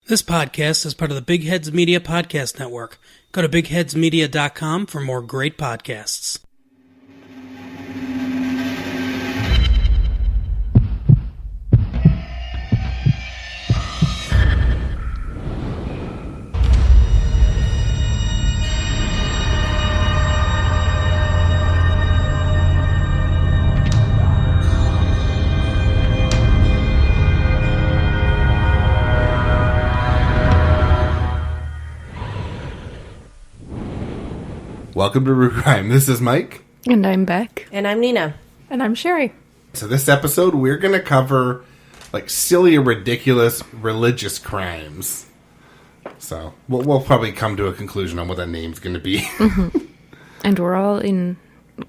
This podcast is part of the Big Heads Media Podcast Network. Go to bigheadsmedia.com for more great podcasts. Welcome to Brew Crime. This is Mike. And I'm Beck. And I'm Nina. And I'm Sherry. So this episode, we're going to cover like silly or ridiculous religious crimes. So we'll probably come to a conclusion on what that name's going to be. Mm-hmm. And we're all in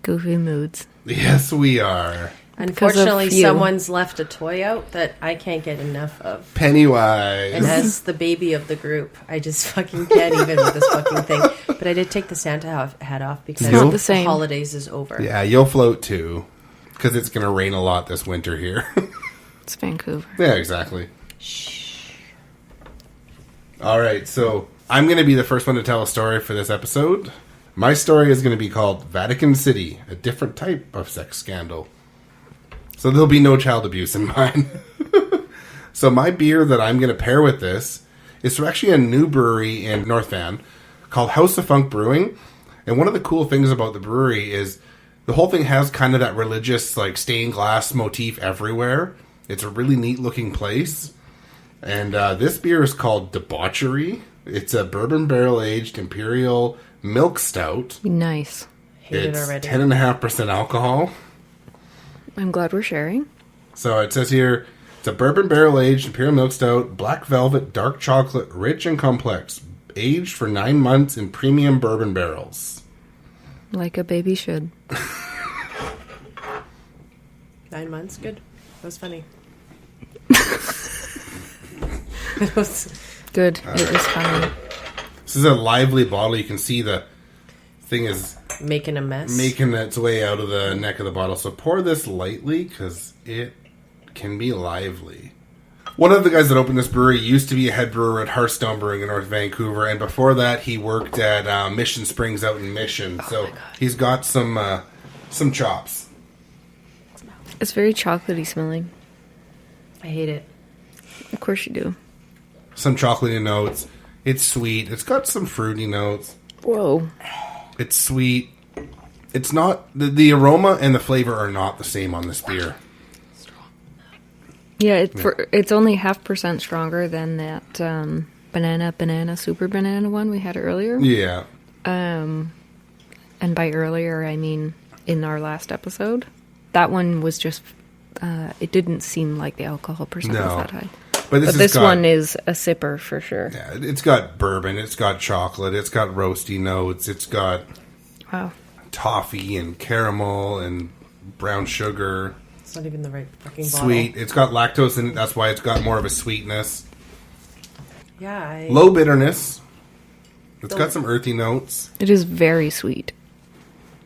goofy moods. Yes, we are. Unfortunately, someone's left a toy out that I can't get enough of. Pennywise. And as the baby of the group, I just fucking can't even with this fucking thing. But I did take the Santa hat off because not the same. holidays is over. Yeah, you'll float too. Because it's going to rain a lot this winter here. It's Vancouver. Yeah, exactly. Shh. All right, so I'm going to be the first one to tell a story for this episode. My story is going to be called Vatican City, a different type of sex scandal. So there'll be no child abuse in mine. So my beer that I'm going to pair with this is from actually a new brewery in North Van called House of Funk Brewing. And one of the cool things about the brewery is the whole thing has kind of that religious, like, stained glass motif everywhere. It's a really neat looking place. And this beer is called Debauchery. It's a bourbon barrel aged imperial milk stout. Nice. Hate It's it already. 10.5% alcohol. I'm glad we're sharing. So it says here, it's a bourbon barrel-aged imperial milk stout, black velvet, dark chocolate, rich and complex, aged for 9 months in premium bourbon barrels. Like a baby should. 9 months, good. That was funny. Good. It was funny. This is a lively bottle. You can see the thing is Making a mess. making its way out of the neck of the bottle. So pour this lightly because it can be lively. One of the guys that opened this brewery used to be a head brewer at Hearthstone Brewing in North Vancouver, and before that he worked at Mission Springs out in Mission. So he's got some chops. It's very chocolatey smelling. I hate it. Of course you do. Some chocolatey notes. It's sweet. It's got some fruity notes. Whoa. It's sweet. It's not... The aroma and the flavor are not the same on this beer. Yeah, it's only 0.5% stronger than that banana super banana one we had earlier. Yeah. And by earlier, I mean in our last episode. That one was just... it didn't seem like the alcohol percent was that high. But this one is a sipper for sure. Yeah, it's got bourbon, it's got chocolate, it's got roasty notes, it's got toffee and caramel and brown sugar. It's not even the right fucking bottle. Sweet. It's got lactose in it, that's why it's got more of a sweetness. Yeah. Low bitterness. It's got some earthy notes. It is very sweet.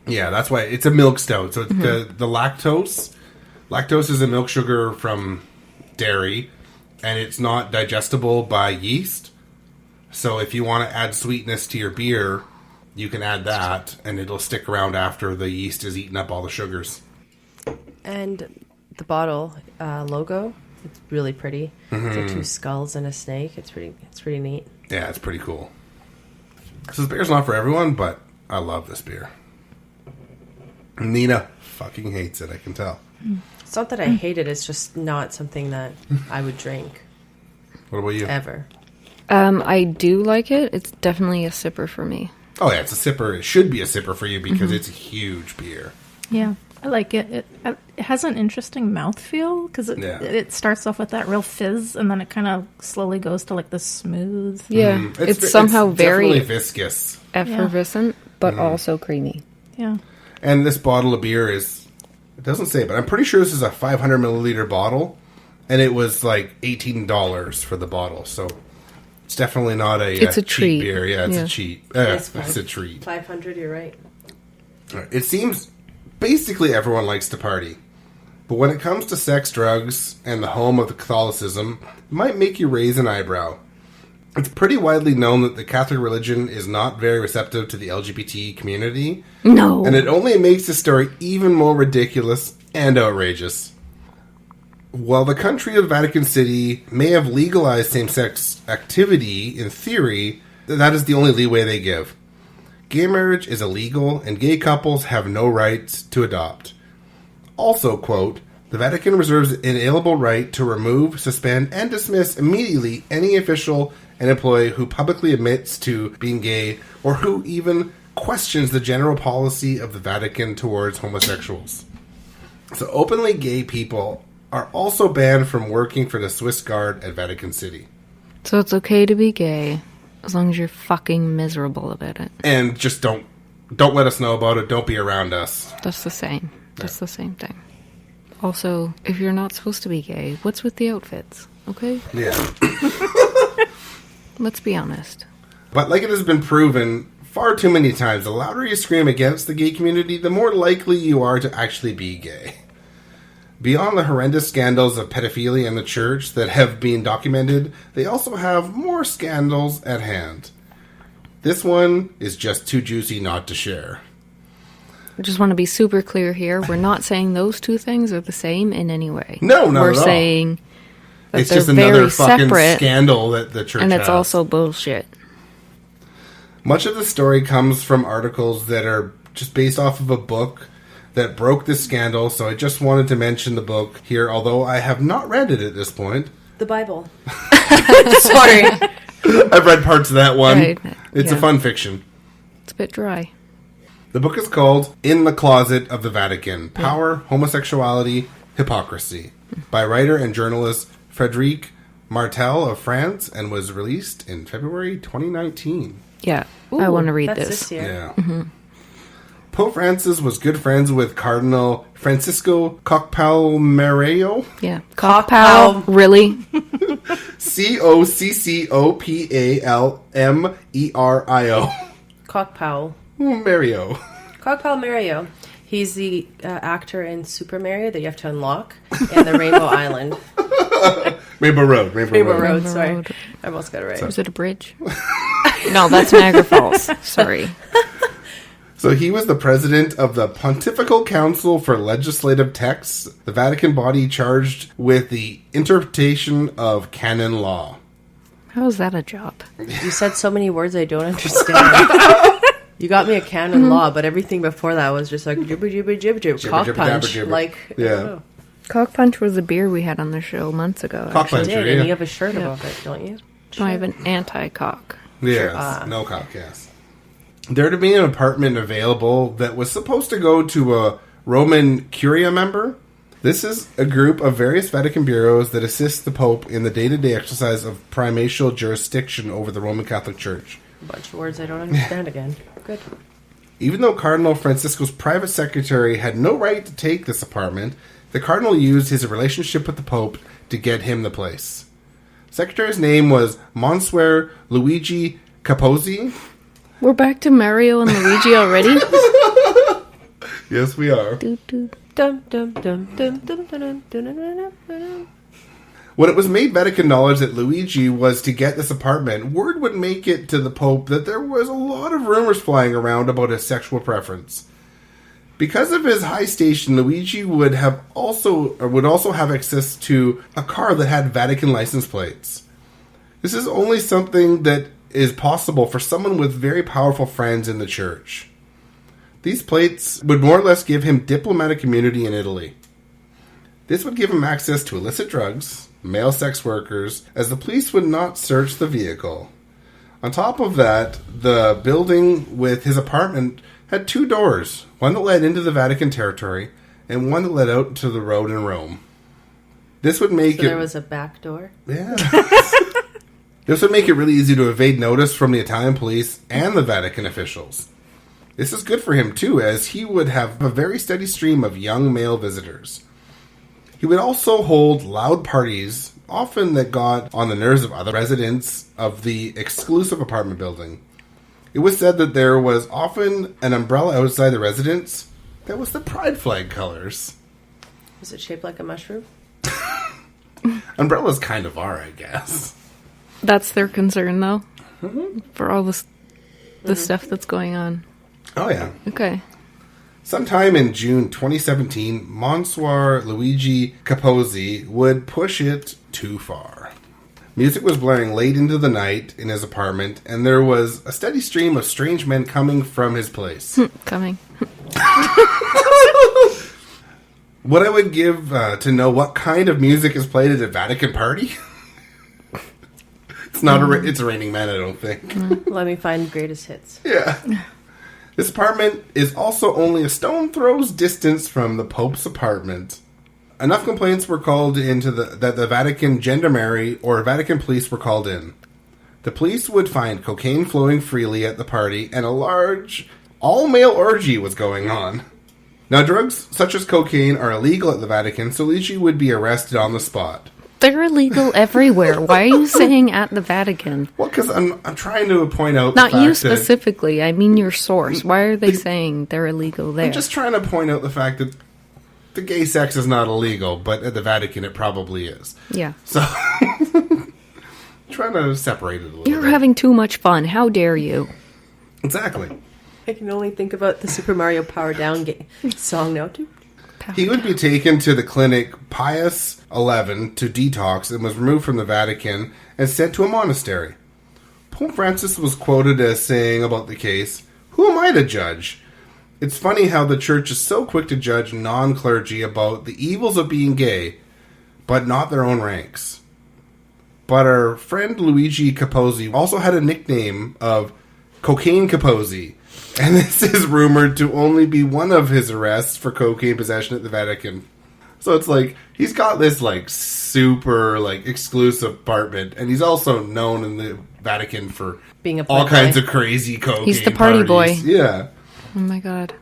Yeah, that's why it's a milk stout. So the lactose is a milk sugar from dairy. And it's not digestible by yeast. So if you want to add sweetness to your beer, you can add that, and it'll stick around after the yeast has eaten up all the sugars. And the bottle logo, it's really pretty. Mm-hmm. It's like 2 skulls and a snake. It's pretty neat. Yeah, it's pretty cool. So this beer's not for everyone, but I love this beer. Nina fucking hates it, I can tell. It's not that I hate it. It's just not something that I would drink. What about you? Ever. I do like it. It's definitely a sipper for me. Oh yeah, it's a sipper. It should be a sipper for you because it's a huge beer. Yeah, I like it. It has an interesting mouthfeel because it starts off with that real fizz and then it kind of slowly goes to like the smooth. Yeah, it's somehow very definitely viscous, effervescent, but also creamy. Yeah. And this bottle of beer is... It doesn't say, but I'm pretty sure this is a 500 milliliter bottle, and it was like $18 for the bottle. So it's definitely not a it's a cheap treat. beer. Yeah, it's a cheat. It's a treat. 500, you're right. It seems basically everyone likes to party, but when it comes to sex, drugs, and the home of the Catholicism, it might make you raise an eyebrow. It's pretty widely known that the Catholic religion is not very receptive to the LGBT community. No. And it only makes the story even more ridiculous and outrageous. While the country of Vatican City may have legalized same-sex activity in theory, that is the only leeway they give. Gay marriage is illegal, and gay couples have no rights to adopt. Also, quote, the Vatican reserves an inalienable right to remove, suspend, and dismiss immediately any official and employee who publicly admits to being gay or who even questions the general policy of the Vatican towards homosexuals. So openly gay people are also banned from working for the Swiss Guard at Vatican City. So it's okay to be gay as long as you're fucking miserable about it. And just don't let us know about it. Don't be around us. That's the same. That's the same thing. Also, if you're not supposed to be gay, what's with the outfits? Okay? Yeah. Let's be honest. But like it has been proven far too many times, the louder you scream against the gay community, the more likely you are to actually be gay. Beyond the horrendous scandals of pedophilia in the church that have been documented, they also have more scandals at hand. This one is just too juicy not to share. I just want to be super clear here. We're not saying those two things are the same in any way. No, not We're at all. saying that It's they're just another very fucking separate, scandal that the church and has. it's also bullshit. Much of the story comes from articles that are just based off of a book that broke this scandal, so I just wanted to mention the book here, although I have not read it at this point. The Bible. Sorry. I've read parts of that one. Right. It's a Yeah. fun fiction. It's a bit dry. The book is called In the Closet of the Vatican, Power, Homosexuality, Hypocrisy, by writer and journalist Frédéric Martel of France, and was released in February 2019. Yeah, I want to read That's this. this year. Yeah. Pope Francis was good friends with Cardinal Francisco Cockpalmerio. Yeah. Cockpal. Really? Cockpalmerio. Cockpal. Mario. Cockpal Mario. He's the actor in Super Mario that you have to unlock, and the Rainbow Island. Rainbow Road. Rainbow Road, sorry. Road. I almost got it right. Was it a bridge? No, that's Niagara Falls. Sorry. So he was the president of the Pontifical Council for Legislative Texts, the Vatican body charged with the interpretation of canon law. How is that a job? You said so many words I don't understand. You got me a canon law, but everything before that was just like jibber jibber jibber jibber, cock jibber, punch. jabber, jibber. Like, I Yeah. don't know. Cock Punch was a beer we had on the show months ago. Cock actually. puncher, Did, yeah. and you have a shirt about it, don't you? I have an anti-cock. Yes, no cock, yes. There had been an apartment available that was supposed to go to a Roman Curia member. This is a group of various Vatican bureaus that assist the Pope in the day-to-day exercise of primatial jurisdiction over the Roman Catholic Church. A bunch of words I don't understand again. Good. Even though Cardinal Francisco's private secretary had no right to take this apartment, the Cardinal used his relationship with the Pope to get him the place. Secretary's name was Monsieur Luigi Capozzi. We're back to Mario and Luigi already? Yes, we are. Doo, doo. Dum dum dum dum dum dum dum dum dum. When it was made Vatican knowledge that Luigi was to get this apartment, word would make it to the Pope that there was a lot of rumors flying around about his sexual preference. Because of his high station, Luigi would also have access to a car that had Vatican license plates. This is only something that is possible for someone with very powerful friends in the church. These plates would more or less give him diplomatic immunity in Italy. This would give him access to illicit drugs, male sex workers, as the police would not search the vehicle. On top of that, the building with his apartment had two doors, one that led into the Vatican territory and one that led out to the road in Rome. This would make So there was a back door? Yeah. This would make it really easy to evade notice from the Italian police and the Vatican officials. This is good for him, too, as he would have a very steady stream of young male visitors. He would also hold loud parties, often that got on the nerves of other residents of the exclusive apartment building. It was said that there was often an umbrella outside the residence that was the pride flag colors. Was it shaped like a mushroom? Umbrellas kind of are, I guess. That's their concern, though, for all the stuff that's going on. Oh, yeah. Okay. Sometime in June 2017, Monsieur Luigi Capozzi would push it too far. Music was blaring late into the night in his apartment, and there was a steady stream of strange men coming from his place. Coming. What I would give to know what kind of music is played at a Vatican party? It's not it's Raining Man, I don't think. Let me find greatest hits. Yeah. This apartment is also only a stone throw's distance from the Pope's apartment. Enough complaints were called into that the Vatican gendarmerie or Vatican police were called in. The police would find cocaine flowing freely at the party, and a large all-male orgy was going on. Now, drugs such as cocaine are illegal at the Vatican, so Luigi would be arrested on the spot. They're illegal everywhere. Why are you saying at the Vatican? Well, because I'm trying to point out Not the fact you specifically. I mean your source. Why are they saying they're illegal there? I'm just trying to point out the fact that the gay sex is not illegal, but at the Vatican it probably is. Yeah. So, trying to separate it a little bit. You're having too much fun. How dare you? Exactly. I can only think about the Super Mario Power Down song now, too. He would be taken to the clinic Pius XI to detox and was removed from the Vatican and sent to a monastery. Pope Francis was quoted as saying about the case, "Who am I to judge? It's funny how the church is so quick to judge non-clergy about the evils of being gay, but not their own ranks." But our friend Luigi Capozzi also had a nickname of Cocaine Capozzi, and this is rumored to only be one of his arrests for cocaine possession at the Vatican. So it's like, he's got this like super like exclusive apartment, and he's also known in the Vatican for being all kinds of crazy cocaine He's the party parties. boy. Yeah. Oh my god.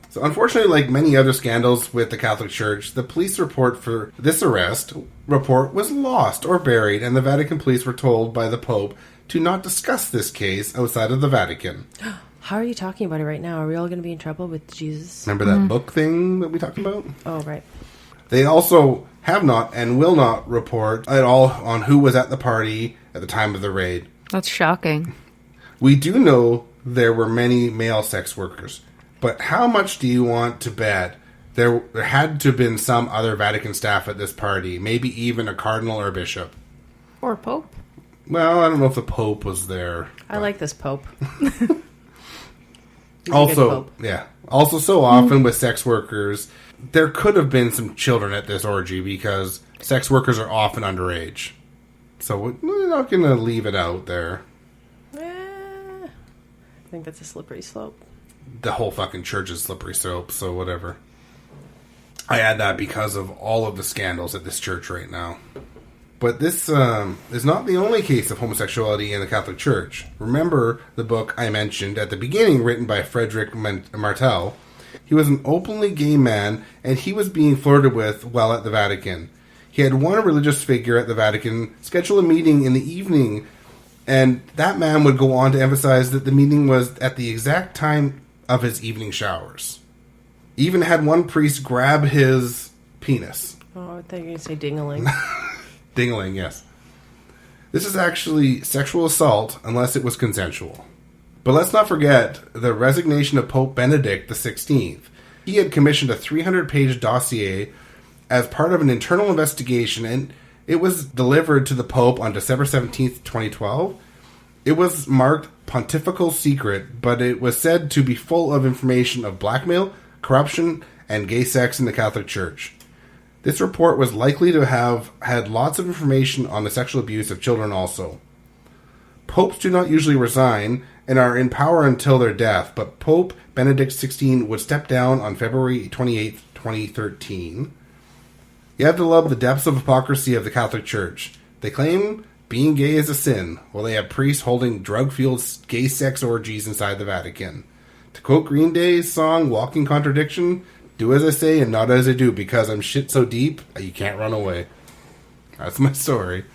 So unfortunately, like many other scandals with the Catholic Church, the police report for this arrest report was lost or buried, and the Vatican police were told by the Pope to not discuss this case outside of the Vatican. How are you talking about it right now? Are we all going to be in trouble with Jesus? Remember that book thing that we talked about? Oh, right. They also have not and will not report at all on who was at the party at the time of the raid. That's shocking. We do know there were many male sex workers, but how much do you want to bet there had to have been some other Vatican staff at this party, maybe even a cardinal or a bishop? Or Pope. Well, I don't know if the Pope was there. I like this Pope. Also, yeah. Also, so often with sex workers, there could have been some children at this orgy because sex workers are often underage. So we're not going to leave it out there. I think that's a slippery slope. The whole fucking church is slippery slope, so whatever. I add that because of all of the scandals at this church right now. But this is not the only case of homosexuality in the Catholic Church. Remember the book I mentioned at the beginning, written by Frederick Martel. He was an openly gay man, and he was being flirted with while at the Vatican. He had one religious figure at the Vatican schedule a meeting in the evening, and that man would go on to emphasize that the meeting was at the exact time of his evening showers. Even had one priest grab his penis. Oh, I thought you were going to say ding-a-ling. Dingling, yes. This is actually sexual assault unless it was consensual. But let's not forget the resignation of Pope Benedict XVI. He had commissioned a 300-page dossier as part of an internal investigation, and it was delivered to the Pope on December 17th, 2012. It was marked pontifical secret, but it was said to be full of information of blackmail, corruption, and gay sex in the Catholic Church. This report was likely to have had lots of information on the sexual abuse of children also. Popes do not usually resign and are in power until their death, but Pope Benedict XVI would step down on February 28, 2013. You have to love the depths of hypocrisy of the Catholic Church. They claim being gay is a sin, while they have priests holding drug-fueled gay sex orgies inside the Vatican. To quote Green Day's song, Walking Contradiction, do as I say and not as I do, because I'm shit so deep, you can't run away. That's my story.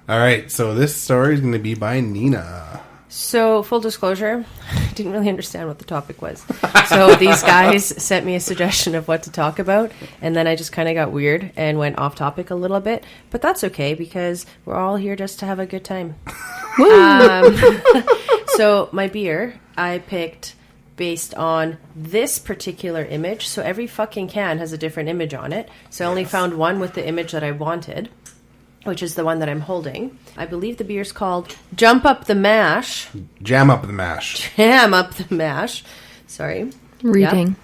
Alright, so this story is going to be by Nina. So, full disclosure, didn't really understand what the topic was. So these guys sent me a suggestion of what to talk about, and then I just kind of got weird and went off topic a little bit. But that's okay, because we're all here just to have a good time. So my beer, I picked based on this particular image. So every fucking can has a different image on it. So I only found one with the image that I wanted, which is the one that I'm holding. I believe the beer's called Jump Up the Mash. Jam up the mash. Jam Up the Mash. Sorry. Reading. Yep.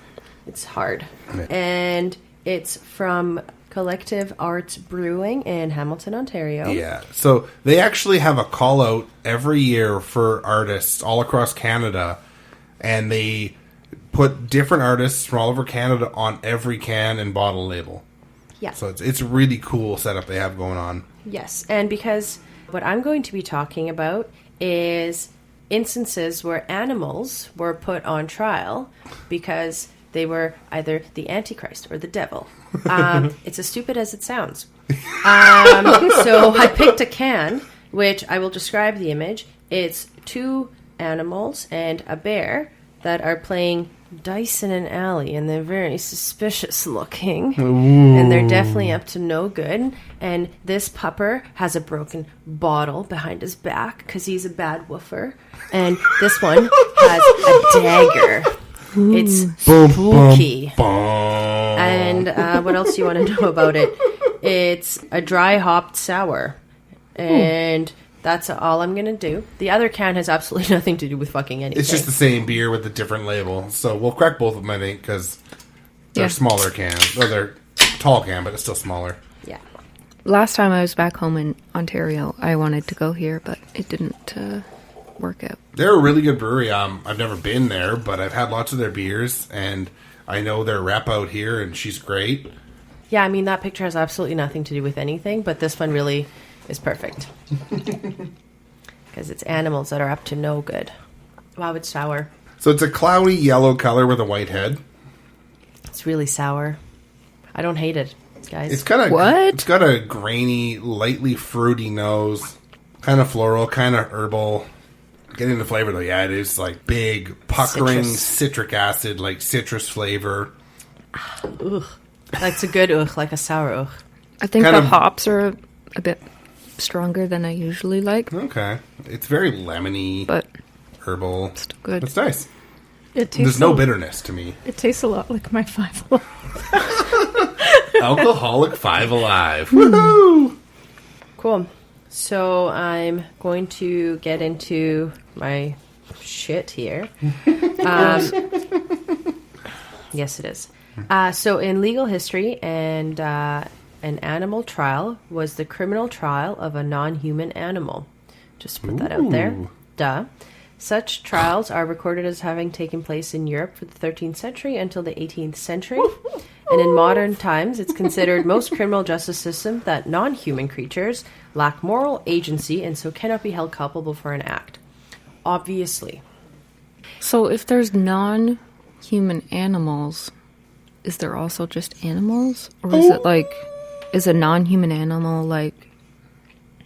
It's hard. And it's from Collective Arts Brewing in Hamilton, Ontario. Yeah. So they actually have a call out every year for artists all across Canada. And they put different artists from all over Canada on every can and bottle label. Yeah. So it's a really cool setup they have going on. Yes. And because what I'm going to be talking about is instances where animals were put on trial because they were either the Antichrist or the devil. It's as stupid as it sounds. So I picked a can, which I will describe the image. It's 2 animals and a bear that are playing dice in an alley, and they're very suspicious looking. Ooh. And they're definitely up to no good. And this pupper has a broken bottle behind his back because he's a bad woofer. And this one has a dagger. Ooh. It's spooky. And what else do you want to know about it? It's a dry hopped sour. And that's all I'm going to do. The other can has absolutely nothing to do with fucking anything. It's just the same beer with a different label. So we'll crack both of them, I think, because they're smaller cans. Or they're tall can, but it's still smaller. Yeah. Last time I was back home in Ontario, I wanted to go here, but it didn't work out. They're a really good brewery. I've never been there, but I've had lots of their beers, and I know their rep out here, and she's great. Yeah, I mean, that picture has absolutely nothing to do with anything, but this one really is perfect. Because it's animals that are up to no good. Wow, it's sour. So it's a cloudy yellow color with a white head. It's really sour. I don't hate it, guys. It's kind of what? It's got a grainy, lightly fruity nose, kind of floral, kind of herbal. Getting the flavor though, yeah, it is like big, puckering citric acid, like citrus flavor. Ugh, that's a good ugh, like a sour ugh. I think the hops are a bit stronger than I usually like. Okay, it's very lemony, but herbal. Still good. It's nice. There's no bitterness to me. It tastes a lot like my 5 Alive. Alcoholic 5 Alive. Woohoo! Cool. So I'm going to get into my shit here. Yes, it is. So in legal history, and an animal trial was the criminal trial of a non-human animal. Just to put that out there. Duh. Such trials are recorded as having taken place in Europe for the 13th century until the 18th century. And in modern times, it's considered most criminal justice system that non-human creatures lack moral agency and so cannot be held culpable for an act. Obviously. So if there's non-human animals, is there also just animals? Or is it like, is a non-human animal like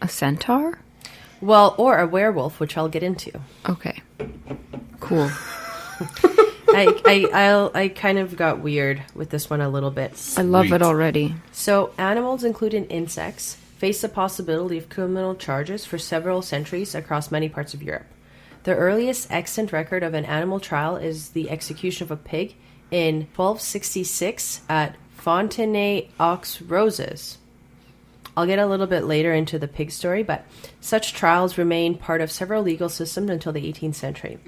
a centaur? Well, or a werewolf, which I'll get into. Okay. Cool. I kind of got weird with this one a little bit. I love it already. So, animals, including insects, face the possibility of criminal charges for several centuries across many parts of Europe. The earliest extant record of an animal trial is the execution of a pig in 1266 at Fontenay-aux-Roses. I'll get a little bit later into the pig story, but such trials remained part of several legal systems until the 18th century.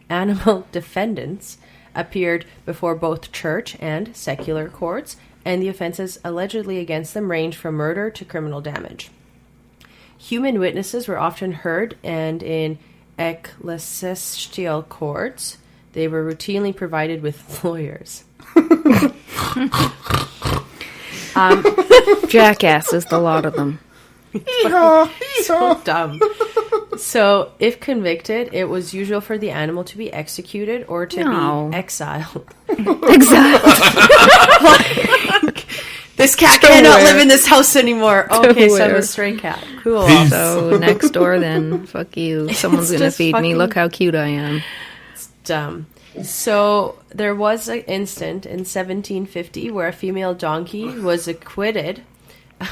Animal defendants appeared before both church and secular courts, and the offenses allegedly against them ranged from murder to criminal damage. Human witnesses were often heard, and in ecclesiastical courts, they were routinely provided with lawyers. Jackasses, the lot of them. So dumb. So, if convicted, it was usual for the animal to be executed or to be exiled. Exiled. This cat cannot live in this house anymore. Okay, so I'm a stray cat. Cool. So next door then, fuck you. Someone's gonna feed me. Look how cute I am. dumb. So there was an instant in 1750 where a female donkey was acquitted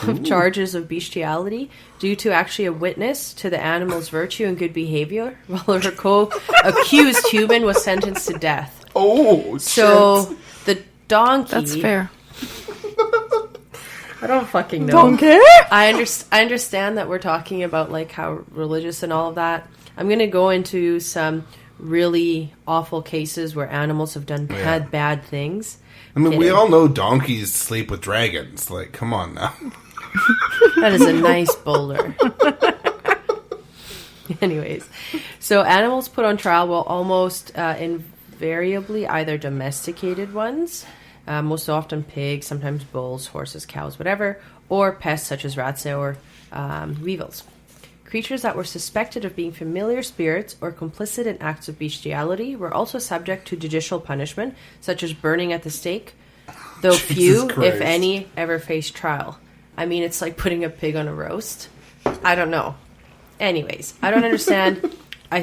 of charges of bestiality due to actually a witness to the animal's virtue and good behavior, while her co-accused human was sentenced to death. Oh, so shit. The donkey... That's fair. I don't fucking know. Don't care? I understand that we're talking about like how religious and all of that. I'm going to go into some really awful cases where animals have done bad things. I mean, we all know donkeys sleep with dragons. Like, come on now. That is a nice boulder. Anyways, so animals put on trial will almost invariably either domesticated ones, most often pigs, sometimes bulls, horses, cows, whatever, or pests such as rats or weevils. Creatures that were suspected of being familiar spirits or complicit in acts of bestiality were also subject to judicial punishment, such as burning at the stake, though few, if any, ever faced trial. I mean, it's like putting a pig on a roast. I don't know. Anyways, I don't understand.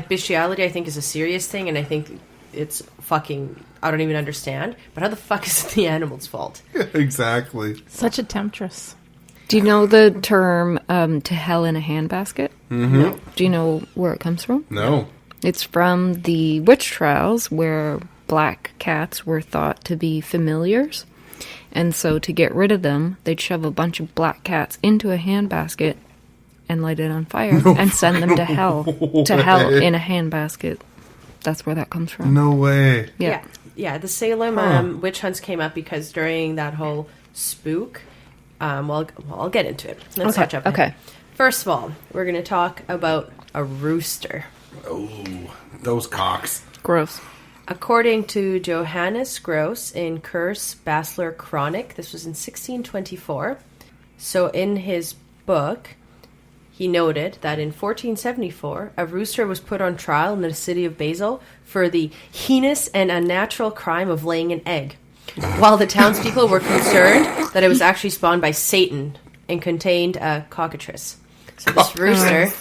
Bestiality, I think, is a serious thing, and I think it's fucking... I don't even understand. But how the fuck is it the animal's fault? Exactly. Such a temptress. Do you know the term to hell in a handbasket? Mm-hmm. No. Do you know where it comes from? No. It's from the witch trials where black cats were thought to be familiars. And so to get rid of them, they'd shove a bunch of black cats into a handbasket and light it on fire and send them to hell. To hell in a handbasket. That's where that comes from. No way. Yeah, the Salem witch hunts came up because during that whole spook... well, I'll get into it. Let's catch up. Okay. First of all, we're going to talk about a rooster. Oh, those cocks. Gross. According to Johannes Gross in Kur's Basler Chronic, this was in 1624. So in his book, he noted that in 1474, a rooster was put on trial in the city of Basel for the heinous and unnatural crime of laying an egg, while the townspeople were concerned that it was actually spawned by Satan and contained a cockatrice. So this rooster,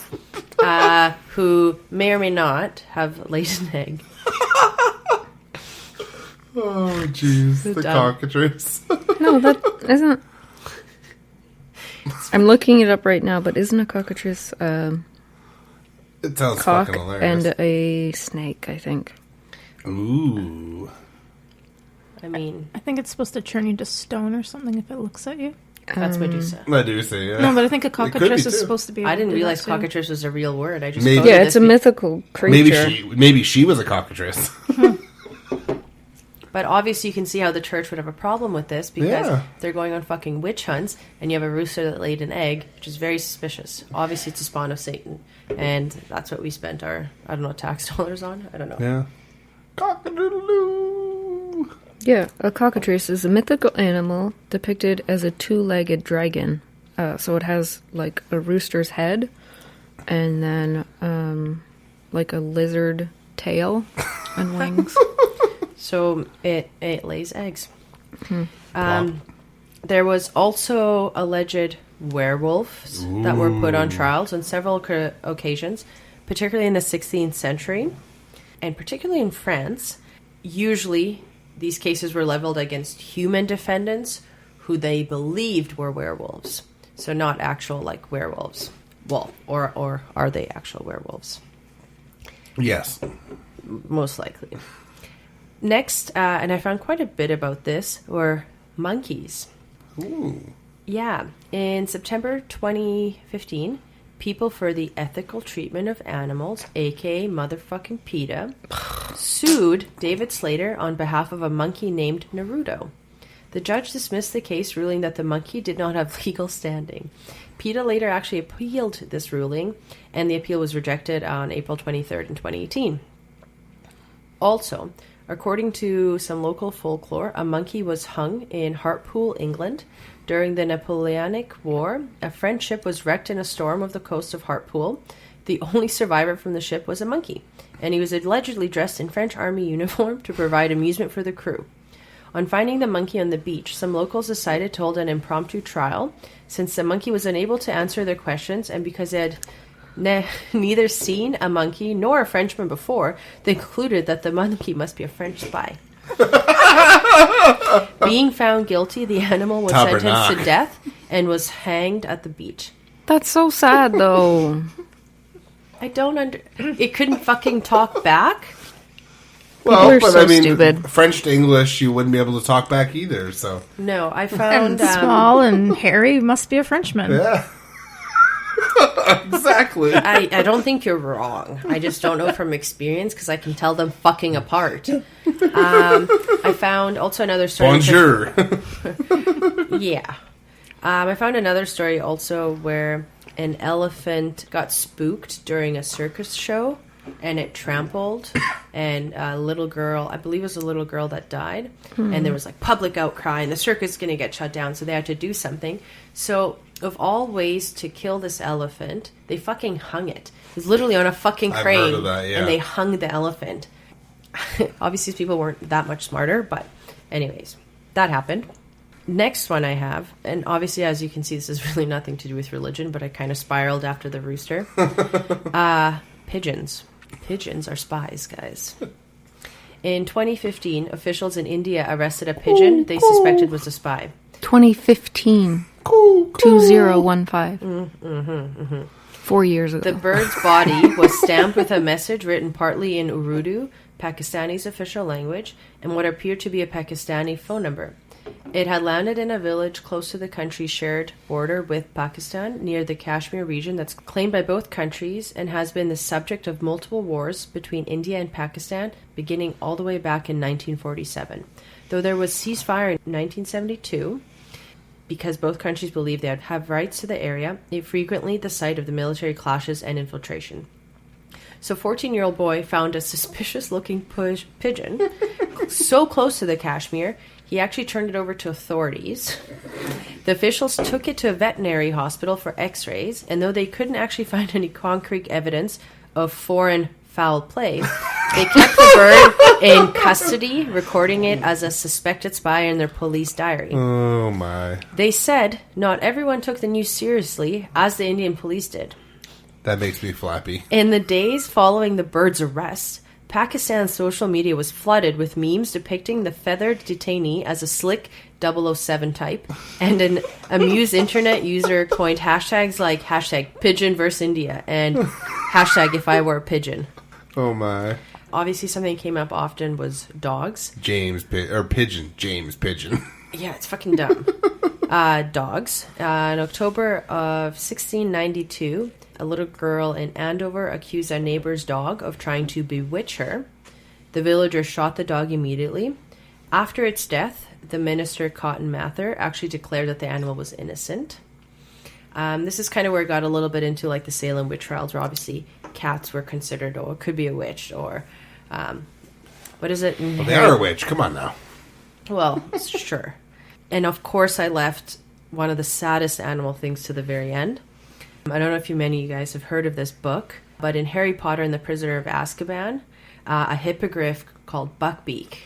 who may or may not have laid an egg. Oh, jeez. The dumb. cockatrice. No, that isn't... I'm looking it up right now, but isn't a cockatrice It sounds cock fucking hilarious. and a snake, I think. Ooh. I mean, I think it's supposed to turn you to stone or something if it looks at you. that's Medusa. I do say, yeah. No, but I think a It could be, cockatrice is too. supposed to be able I didn't to do realize that, too. cockatrice was a real word. I just Maybe. quoted Yeah, this it's a mythical creature. Maybe she was a cockatrice. But obviously you can see how the church would have a problem with this because they're going on fucking witch hunts and you have a rooster that laid an egg, which is very suspicious. Obviously it's a spawn of Satan. And that's what we spent our, I don't know, tax dollars on? I don't know. Yeah. Cock-a-doodle-doo. Yeah, a cockatrice is a mythical animal depicted as a two-legged dragon. So it has like a rooster's head and then like a lizard tail and wings. So it lays eggs. There was also alleged werewolves that were put on trials on several occasions, particularly in the 16th century, and particularly in France. Usually, these cases were leveled against human defendants who they believed were werewolves. So not actual, like, werewolves. Well, or are they actual werewolves? Yes. Most likely. Next, and I found quite a bit about this, were monkeys. Ooh. Yeah. In September 2015, People for the Ethical Treatment of Animals, aka motherfucking PETA, sued David Slater on behalf of a monkey named Naruto. The judge dismissed the case, ruling that the monkey did not have legal standing. PETA later actually appealed this ruling, and the appeal was rejected on April 23rd in 2018. Also, according to some local folklore, a monkey was hung in Hartlepool, England. During the Napoleonic War, a French ship was wrecked in a storm off the coast of Hartlepool. The only survivor from the ship was a monkey, and he was allegedly dressed in French army uniform to provide amusement for the crew. On finding the monkey on the beach, some locals decided to hold an impromptu trial, since the monkey was unable to answer their questions and because it had neither seen a monkey nor a Frenchman before, they concluded that the monkey must be a French spy. Being found guilty, the animal was sentenced to death and was hanged at the beach. That's so sad, though. I don't It couldn't fucking talk back? Well, We're but so I mean, stupid. French to English, you wouldn't be able to talk back either, so. No, I found... And small and hairy must be a Frenchman. Yeah. Exactly. I don't think you're wrong. I just don't know from experience because I can tell them fucking apart. I found also another story. Bonjour. Yeah. I found another story also where an elephant got spooked during a circus show and it trampled, and a little girl, I believe it was a little girl that died, and there was like public outcry and the circus is going to get shut down, so they had to do something. So of all ways to kill this elephant, they fucking hung it. It was literally on a fucking crane. I've heard of that, yeah. And they hung the elephant. Obviously these people weren't that much smarter, but anyways, that happened. Next one I have, and obviously as you can see this is really nothing to do with religion, but I kind of spiraled after the rooster. Pigeons. Pigeons are spies, guys. In 2015, officials in India arrested a pigeon they suspected was a spy. 2015. 2015. 4 years ago. The bird's body was stamped with a message written partly in Urdu, Pakistani's official language, and what appeared to be a Pakistani phone number. It had landed in a village close to the country's shared border with Pakistan, near the Kashmir region that's claimed by both countries and has been the subject of multiple wars between India and Pakistan, beginning all the way back in 1947. Though there was ceasefire in 1972, because both countries believed they have rights to the area, it frequently the site of the military clashes and infiltration. So 14-year-old boy found a suspicious-looking pigeon so close to the Kashmir, he actually turned it over to authorities. The officials took it to a veterinary hospital for x-rays, and though they couldn't actually find any concrete evidence of foreign foul play, they kept the bird in custody, recording it as a suspected spy in their police diary. Oh, my. They said not everyone took the news seriously, as the Indian police did. That makes me flappy. In the days following the bird's arrest, Pakistan's social media was flooded with memes depicting the feathered detainee as a slick 007 type, and an amused internet user coined hashtags like hashtag pigeon vs. India and hashtag if I were a pigeon. Oh, my. Obviously, something that came up often was dogs. Pigeon. James Pigeon. Yeah, it's fucking dumb. Dogs. In October of 1692, a little girl in Andover accused a neighbor's dog of trying to bewitch her. The villagers shot the dog immediately. After its death, the minister Cotton Mather actually declared that the animal was innocent. This is kind of where it got a little bit into like the Salem witch trials, where obviously cats were considered, or could be a witch, or what is it? Well, they are a witch. Come on now. Well, sure. And of course, I left one of the saddest animal things to the very end. I don't know if many of you guys have heard of this book, but in Harry Potter and the Prisoner of Azkaban, a hippogriff called Buckbeak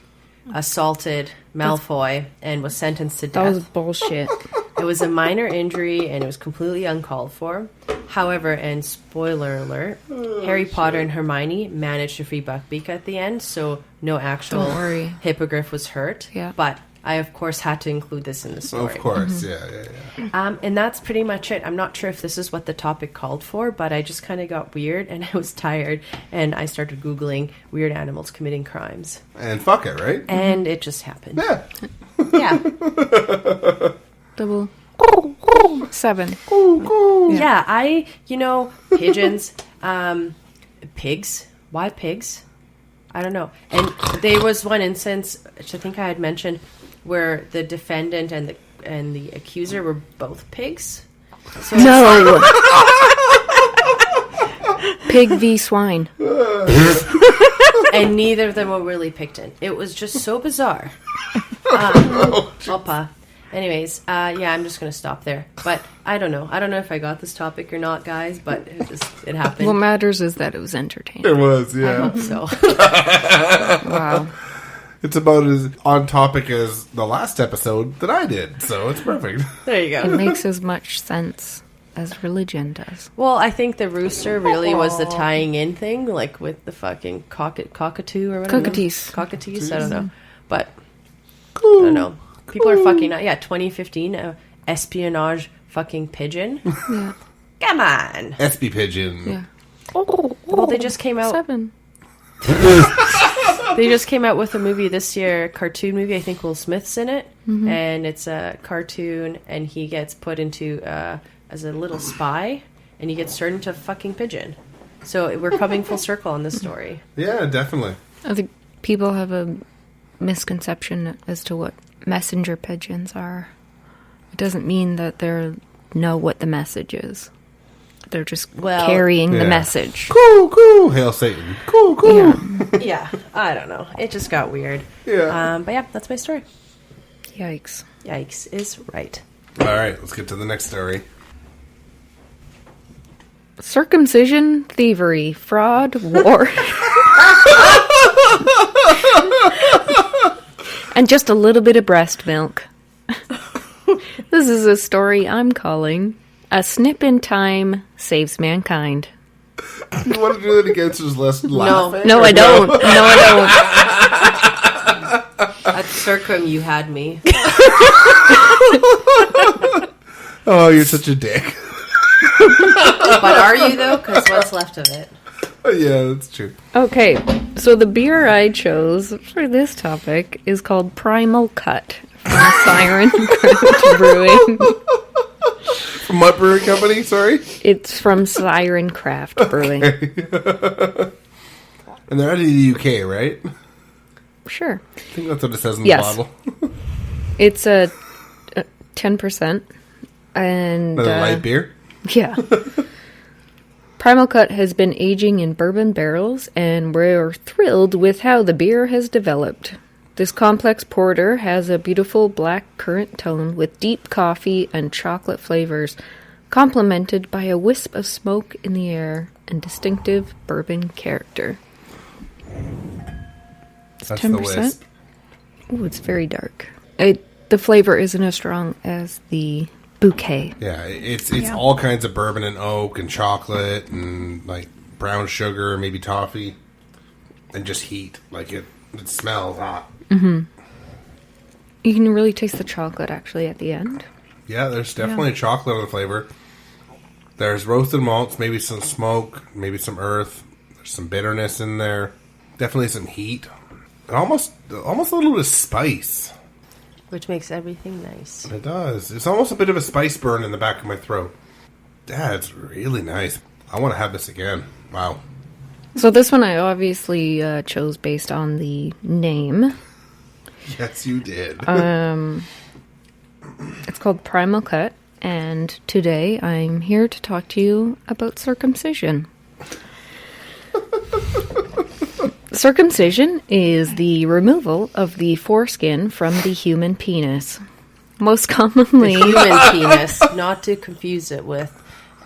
assaulted Malfoy and was sentenced to death. That was bullshit. It was a minor injury and it was completely uncalled for. However, and spoiler alert, Harry Potter and Hermione managed to free Buckbeak at the end, so no actual Don't worry. hippogriff was hurt. Yeah. But I, of course, had to include this in the story. Of course, yeah. And that's pretty much it. I'm not sure if this is what the topic called for, but I just kind of got weird and I was tired and I started Googling weird animals committing crimes. And fuck it, right? And it just happened. Yeah. Yeah. 7. Yeah, pigeons, pigs. Why pigs? I don't know. And there was one instance, which I think I had mentioned, where the defendant and the accuser were both pigs. So No. Pig v. swine. and neither of them were really picked in. It was just so bizarre. Opa. Anyways, I'm just going to stop there. But I don't know. I don't know if I got this topic or not, guys, but it happened. What matters is that it was entertaining. It was, I yeah. hope so. Wow. It's about as on topic as the last episode that I did, so it's perfect. There you It go. makes as much sense as religion does. Well, I think the rooster really was the tying in thing, like with the fucking cockatoo or whatever. Cockatoos? I don't know. But, I don't know. People are fucking out. Yeah, 2015, espionage fucking pigeon. Yeah. Come on. SB pigeon. Yeah. Well, they just came out. 7. They just came out with a movie this year, cartoon movie. I think Will Smith's in it, and it's a cartoon, and he gets put into as a little spy, and he gets turned into a fucking pigeon. So we're coming full circle on this story. Yeah, definitely. I think people have a misconception as to what messenger pigeons are. It doesn't mean that they know what the message is. They're just carrying the message. Cool. Hail Satan. Cool. Yeah, I don't know. It just got weird. Yeah. But yeah, that's my story. Yikes. Yikes is right. All right, let's get to the next story. Circumcision, thievery, fraud, war. And just a little bit of breast milk. This is a story I'm calling A Snip in Time Saves Mankind. You want to do that again so there's less laughing? No, I don't. At Circum, you had me. Oh, you're such a dick. But are you, though? Because what's left of it? Yeah, that's true. Okay, so the beer I chose for this topic is called Primal Cut from Siren Craft Brewing. From what brewing company? Sorry? It's from Siren Craft Brewing. And they're out of the UK, right? Sure. I think that's what it says in the bottle. It's a 10%. And Another light beer? Yeah. Primal Cut has been aging in bourbon barrels, and we're thrilled with how the beer has developed. This complex porter has a beautiful black currant tone with deep coffee and chocolate flavors, complemented by a wisp of smoke in the air and distinctive bourbon character. It's That's 10%. the wisp. Ooh, it's very dark. The flavor isn't as strong as the bouquet. Yeah, it's all kinds of bourbon and oak and chocolate and like brown sugar, maybe toffee, and just heat. Like it smells hot. Mm-hmm. You can really taste the chocolate actually at the end. Yeah, there's definitely chocolate on the flavor. There's roasted malts, maybe some smoke, maybe some earth. There's some bitterness in there. Definitely some heat. And almost a little bit of spice. Which makes everything nice. It does. It's almost a bit of a spice burn in the back of my throat. Yeah, it's really nice. I want to have this again. Wow. So this one I obviously chose based on the name. Yes, you did. It's called Primal Cut, and today I'm here to talk to you about circumcision. Circumcision is the removal of the foreskin from the human penis. Most commonly... The human penis, not to confuse it with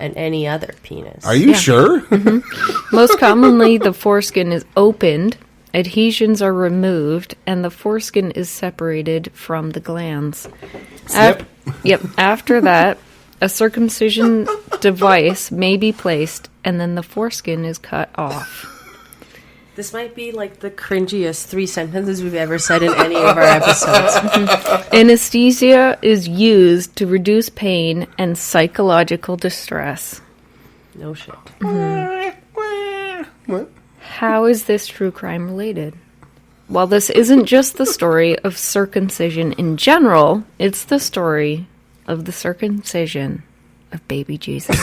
any other penis. Are you sure? Mm-hmm. Most commonly, the foreskin is opened, adhesions are removed, and the foreskin is separated from the glands. Snip. After that, a circumcision device may be placed, and then the foreskin is cut off. This might be like the cringiest 3 sentences we've ever said in any of our episodes. Anesthesia is used to reduce pain and psychological distress. No shit. Mm-hmm. What? How is this true crime related? Well, this isn't just the story of circumcision in general, it's the story of the circumcision of baby Jesus.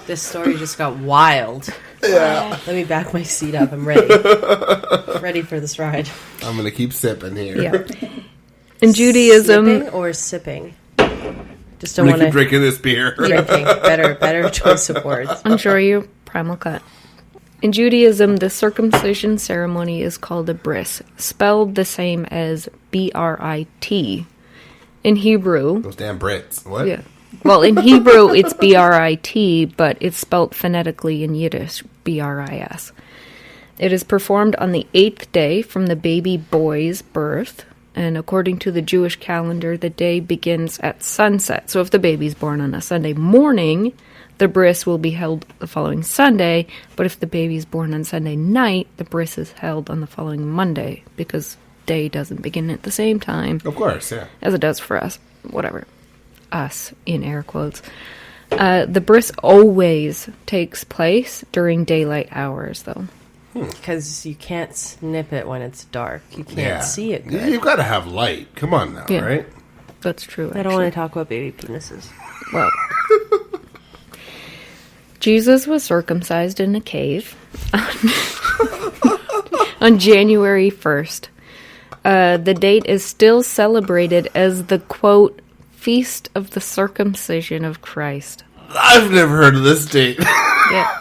This story just got wild. Yeah. Let me back my seat up. I'm ready. Ready for this ride. I'm going to keep sipping here. Yeah. In Judaism... Sipping or sipping? Just don't I'm want to... keep drinking this beer. Drinking. Better choice of words. I'm sure you Primal Cut. In Judaism, the circumcision ceremony is called a bris, spelled the same as B-R-I-T. In Hebrew... Those damn Brits. What? Yeah. Well, in Hebrew, it's B-R-I-T, but it's spelt phonetically in Yiddish, B-R-I-S. It is performed on the 8th day from the baby boy's birth. And according to the Jewish calendar, the day begins at sunset. So if the baby's born on a Sunday morning, the bris will be held the following Sunday. But if the baby's born on Sunday night, the bris is held on the following Monday, because day doesn't begin at the same time. Of course, yeah. As it does for us. Whatever. Us, in air quotes. The bris always takes place during daylight hours, though. Because you can't snip it when it's dark. You can't see it good. You've got to have light. Come on now, right? That's true. I don't want to talk about baby penises. Well, Jesus was circumcised in a cave on January 1st. The date is still celebrated as the, quote, Feast of the Circumcision of Christ. I've never heard of this date. Yeah.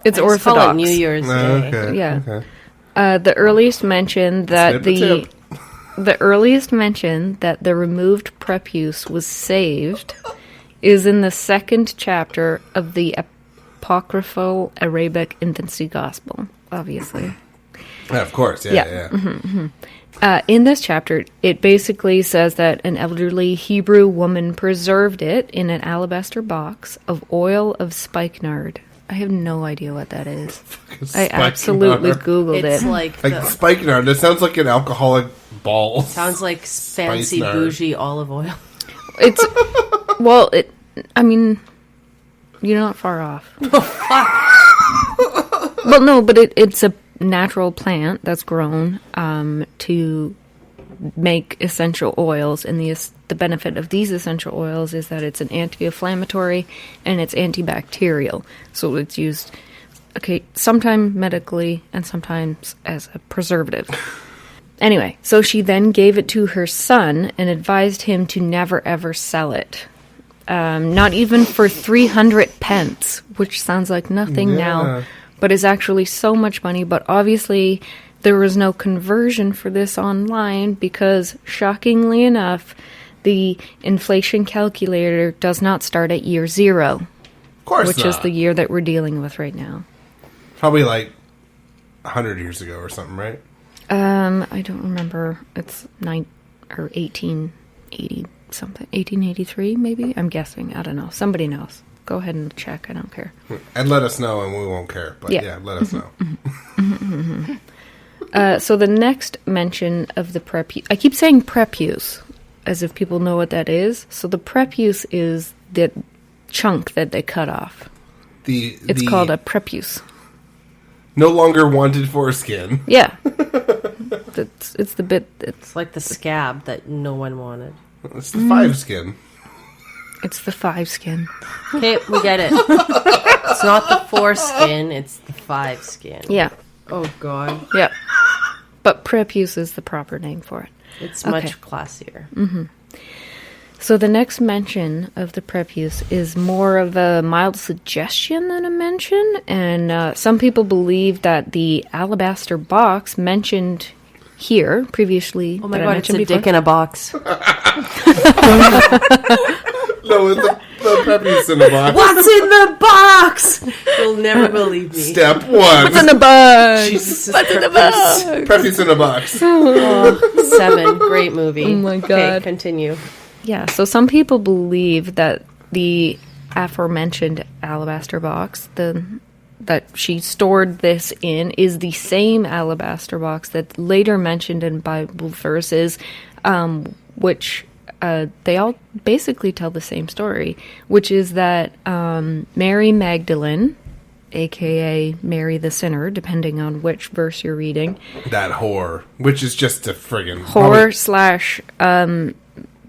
It's I just Orthodox. call it New Year's Day. Okay. Yeah. Okay. The earliest mention that Snip a the removed prepuce was saved is in the second chapter of the apocryphal Arabic infancy gospel, obviously. Yeah, of course. Yeah. In this chapter, it basically says that an elderly Hebrew woman preserved it in an alabaster box of oil of spikenard. I have no idea what that is. I absolutely Googled It's it. like spikenard. That sounds like an alcoholic ball. sounds like fancy Spikenard. bougie olive oil. It's, well, I mean, you're not far off. Well, no, but it's a natural plant that's grown to make essential oils, and the benefit of these essential oils is that it's an anti-inflammatory and it's antibacterial. So it's used, sometimes medically and sometimes as a preservative. Anyway, so she then gave it to her son and advised him to never ever sell it. Not even for 300 pence, which sounds like nothing now, but is actually so much money. But obviously there was no conversion for this online because, shockingly enough, the inflation calculator does not start at year 0. Of course which not. is the year that we're dealing with right now. Probably like 100 years ago or something, right? I don't remember. It's 1880 something. 1883 maybe? I'm guessing. I don't know. Somebody knows. Go ahead and check. I don't care. And let us know and we won't care. But yeah let us know. So the next mention of the prepuce... I keep saying prepuce as if people know what that is. So the prepuce is the chunk that they cut off. It's called a prepuce. No longer wanted foreskin. Yeah. It's the bit... It's like the scab that no one wanted. It's the 5 skin. It's the 5 skin. Okay, we get it. It's not the 4 skin, it's the 5 skin. Yeah. Oh, God. Yeah. But prepuce is the proper name for it. It's much classier. Mm-hmm. So the next mention of the prepuce is more of a mild suggestion than a mention, and some people believe that the alabaster box mentioned here previously... Oh my God, it's a dick in a box. No, it's the prepuce in the box. What's in the box? You'll never believe me. Step 1. What's in the box? Jesus What's in the box? Prepuce in a box. Oh, 7. Great movie. Oh my God. Okay, continue. Yeah, so some people believe that the aforementioned alabaster box, that she stored this in, is the same alabaster box that later mentioned in Bible verses, which they all basically tell the same story, which is that Mary Magdalene, a.k.a. Mary the Sinner, depending on which verse you're reading. That whore, which is just a friggin' Whore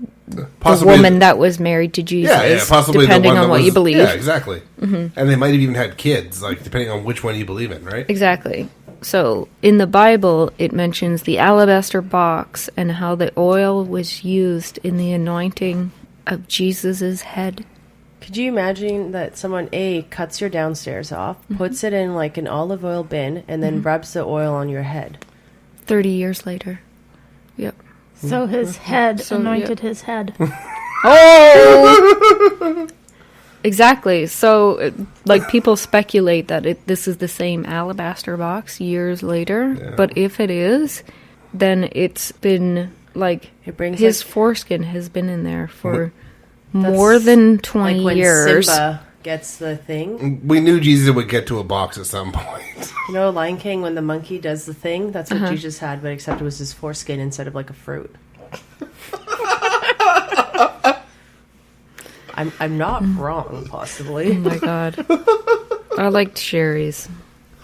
/ the woman that was married to Jesus, possibly depending the one on what you believe. Yeah, exactly. Mm-hmm. And they might have even had kids, like depending on which one you believe in, right? Exactly. So in the Bible, it mentions the alabaster box and how the oil was used in the anointing of Jesus's head. Could you imagine that someone cuts your downstairs off, puts it in like an olive oil bin, and then rubs the oil on your head? 30 years later. Yep. So his head anointed his head. Oh! Exactly. So, like, people speculate that this is the same alabaster box years later. Yeah. But if it is, then it's been like It brings his like, foreskin has been in there for more than 20 like when years. Simba gets the thing. We knew Jesus would get to a box at some point. You know, Lion King, when the monkey does the thing, that's what Jesus had, but except it was his foreskin instead of like a fruit. I'm not wrong, possibly. Oh my god. I liked Sherry's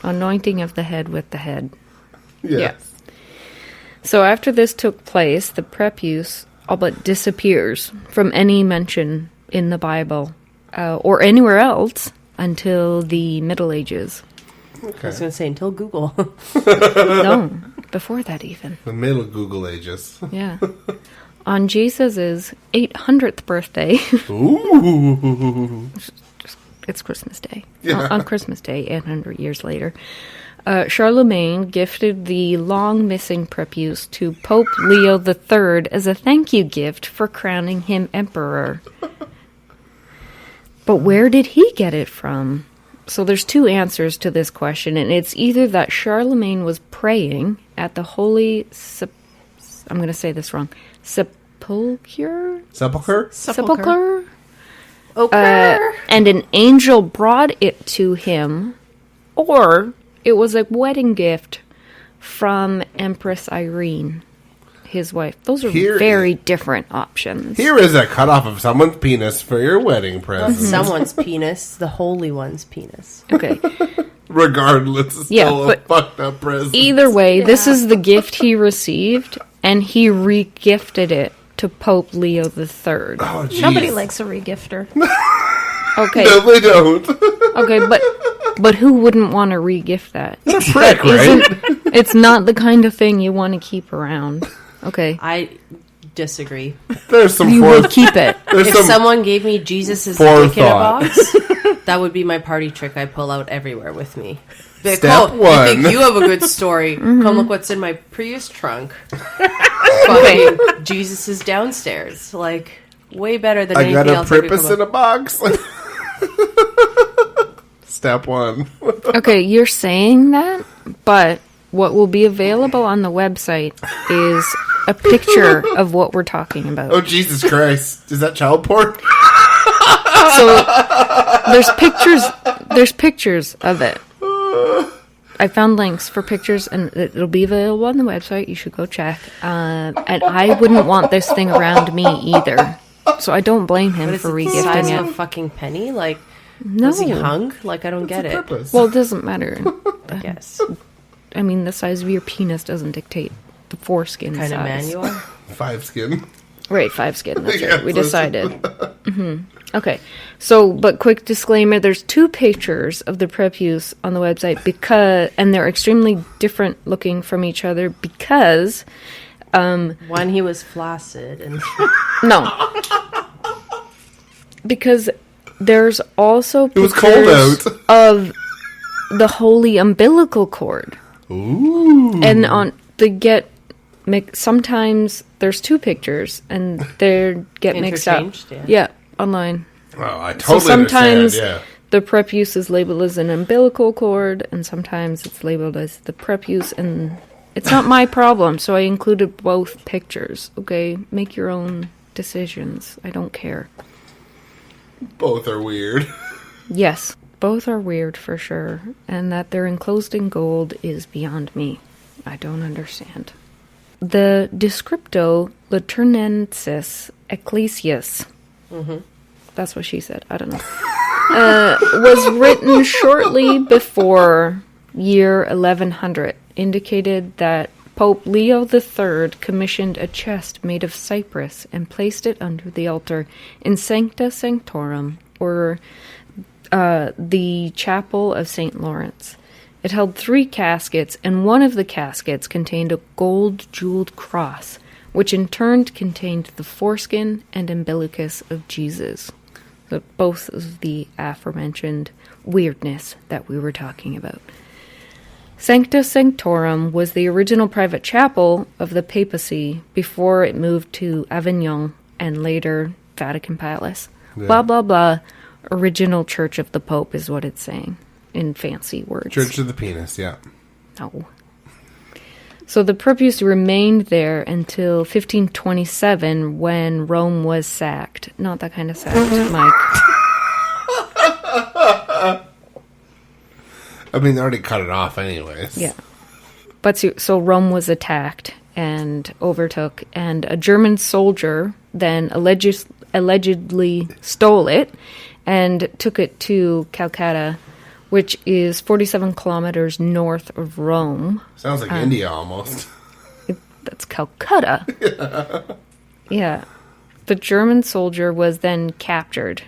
anointing of the head with the head. Yeah. So after this took place, the prepuce all but disappears from any mention in the Bible or anywhere else until the Middle Ages. Okay. I was going to say, until Google. No, before that even. The middle Google ages. Yeah. On Jesus' 800th birthday, Ooh. it's Christmas Day. Yeah. On Christmas Day, 800 years later, Charlemagne gifted the long-missing prepuce to Pope Leo III as a thank you gift for crowning him emperor. But where did he get it from? So there's two answers to this question, and it's either that Charlemagne was praying at the holy... I'm going to say this wrong. Sepulchre? Sepulchre. And an angel brought it to him, or it was a wedding gift from Empress Irene, his wife. Those are very different options. Here is a cutoff of someone's penis for your wedding present. Someone's penis, the holy one's penis. Okay. Regardless, it's still a fucked up present. Either way, this is the gift he received, and he re-gifted it to Pope Leo III. Oh, Nobody likes a regifter. Okay. No, they don't. Okay, but who wouldn't want to re-gift that? It's a prick, right? It's not the kind of thing you want to keep around. Okay. I disagree. There's some You would keep it. If someone gave me Jesus' dick in a box, that would be my party trick I pull out everywhere with me. Like, Step one. I think you have a good story. Come look what's in my Prius trunk. Fucking Jesus is downstairs. Like, way better than I anything got a else. purpose in a box. Step one. Okay, you're saying that, but what will be available on the website is a picture of what we're talking about. Oh, Jesus Christ. Is that child porn? So there's pictures of it. I found links for pictures, and it'll be available on the website. You should go check. And I wouldn't want this thing around me either. So I don't blame him for the size regifting of a it. fucking penny? Like, No. was he hung? Like, I don't get it. Purpose. Well, it doesn't matter. I guess. I mean, the size of your penis doesn't dictate the foreskin Kind of size. manual. 5 skin. Right, 5 skin. That's Yeah, right. We so- decided. Okay. So, but quick disclaimer, there's 2 pictures of the prepuce on the website and they're extremely different looking from each other because... One, he was flaccid. And No. Because there's also It was pictures cold of the holy umbilical cord. Ooh. And sometimes there's 2 pictures and they get mixed up. Interchanged, Yeah, online. Oh, I totally So sometimes understand, the prepuce is labeled as an umbilical cord, and sometimes it's labeled as the prepuce, and it's not my problem, so I included both pictures. Okay, make your own decisions. I don't care. Both are weird. Yes, both are weird for sure, and that they're enclosed in gold is beyond me. I don't understand. The Descripto Laternensis Ecclesias, that's what she said, I don't know, was written shortly before year 1100, indicated that Pope Leo III commissioned a chest made of cypress and placed it under the altar in Sancta Sanctorum, or the Chapel of St. Lawrence. It held 3 caskets, and one of the caskets contained a gold-jeweled cross, which in turn contained the foreskin and umbilicus of Jesus. So both of the aforementioned weirdness that we were talking about. Sancta Sanctorum was the original private chapel of the papacy before it moved to Avignon and later Vatican Palace. Yeah. Blah, blah, blah. Original Church of the Pope is what it's saying in fancy words. Church of the Penis, yeah. No. So the prepuce remained there until 1527 when Rome was sacked. Not that kind of sacked, Mike. I mean, they already cut it off anyways. Yeah. But so Rome was attacked and overtook, and a German soldier then allegedly stole it and took it to Calcutta, which is 47 kilometers north of Rome. Sounds like India almost. That's Calcutta. Yeah. The German soldier was then captured.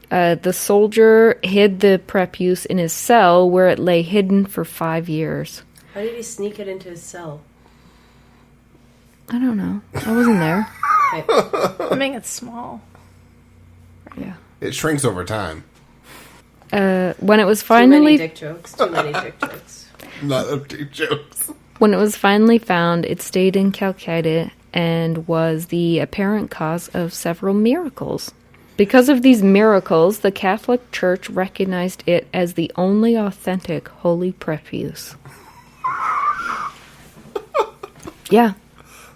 The soldier hid the prepuce in his cell, where it lay hidden for 5 years. How did he sneak it into his cell? I don't know. I wasn't there. Okay. I mean, it's small. Yeah. It shrinks over time. When it was Too many finally dick jokes. Too many dick jokes. Not up to jokes. when it was finally found, it stayed in Calcutta and was the apparent cause of several miracles. Because of these miracles, the Catholic Church recognized it as the only authentic holy prepuce. Yeah.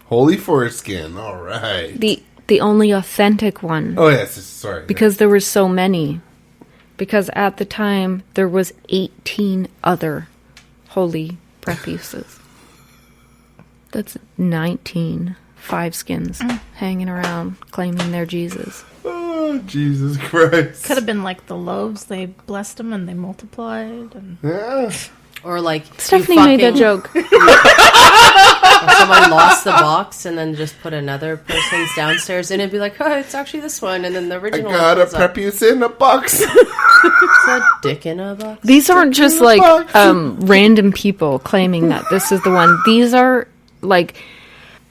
Holy foreskin. All right. The only authentic one. Oh, yes. Sorry. Because there were so many. Because at the time, there was 18 other holy prepuces. That's 19 five-skins hanging around, claiming they're Jesus. Oh, Jesus Christ. Could have been like the loaves. They blessed them and they multiplied. And Yeah. Or like Stephanie you made that fucking- joke. Or someone lost the box and then just put another person's downstairs and it'd be like, oh, it's actually this one, and then the I original got a one comes up. prepuce in a box. It's a dick in a box. These aren't just the like box. random people claiming that this is the one. These are like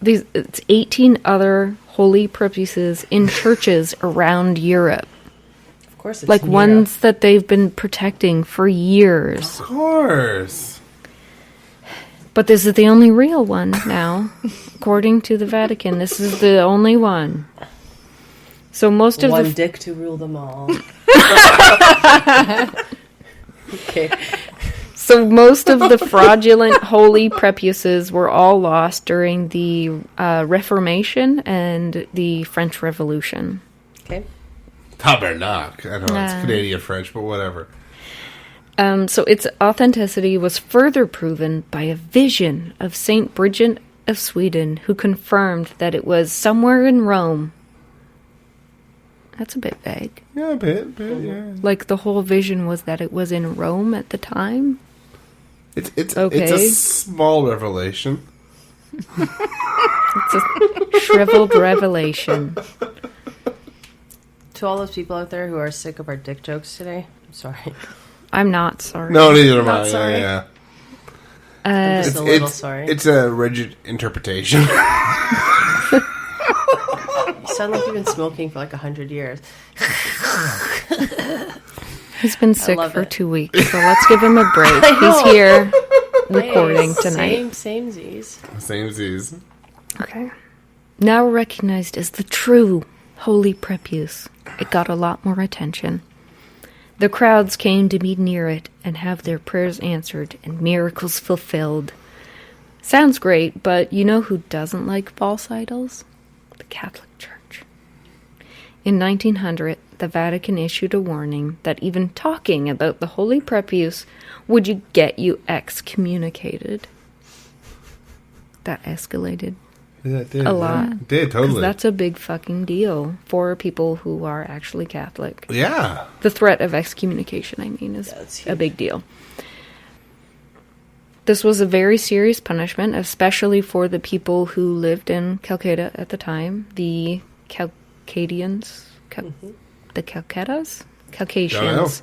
it's 18 other holy prepuces in churches around Europe. Of course, it's Like in ones that they've been protecting for years. Of course. But this is the only real one now. According to the Vatican, this is the only one. So most of One the dick to rule them all. Okay. So most of the fraudulent holy prepuces were all lost during the Reformation and the French Revolution. Okay. Tabernacle. I know it's Nah. Canadian French, but whatever. So its authenticity was further proven by a vision of Saint Bridget of Sweden, who confirmed that it was somewhere in Rome. That's a bit vague. Yeah, a bit, yeah. Like the whole vision was that it was in Rome at the time. It's Okay. a small revelation. It's a shriveled revelation. To all those people out there who are sick of our dick jokes today, I'm sorry. I'm not sorry. No, neither am Not I. sorry. Yeah. I'm just a little sorry. It's a rigid interpretation. You sound like you've been smoking for like 100 years. He's been sick love for it. 2 weeks, so let's give him a break. I know. He's here recording Hey, tonight. Same Z's. Same Z's. Okay. Now recognized as the true holy prepuce, it got a lot more attention. The crowds came to be near it and have their prayers answered and miracles fulfilled. Sounds great, but you know who doesn't like false idols? The Catholic Church. In 1900, the Vatican issued a warning that even talking about the holy prepuce would get you excommunicated. That escalated Yeah, it did. a lot. It did, 'Cause totally. that's a big fucking deal for people who are actually Catholic. Yeah. The threat of excommunication, I mean, is That's a huge. big deal. This was a very serious punishment, especially for the people who lived in Calcutta at the time. The Calcadians? The Calcuttas? Caucasians.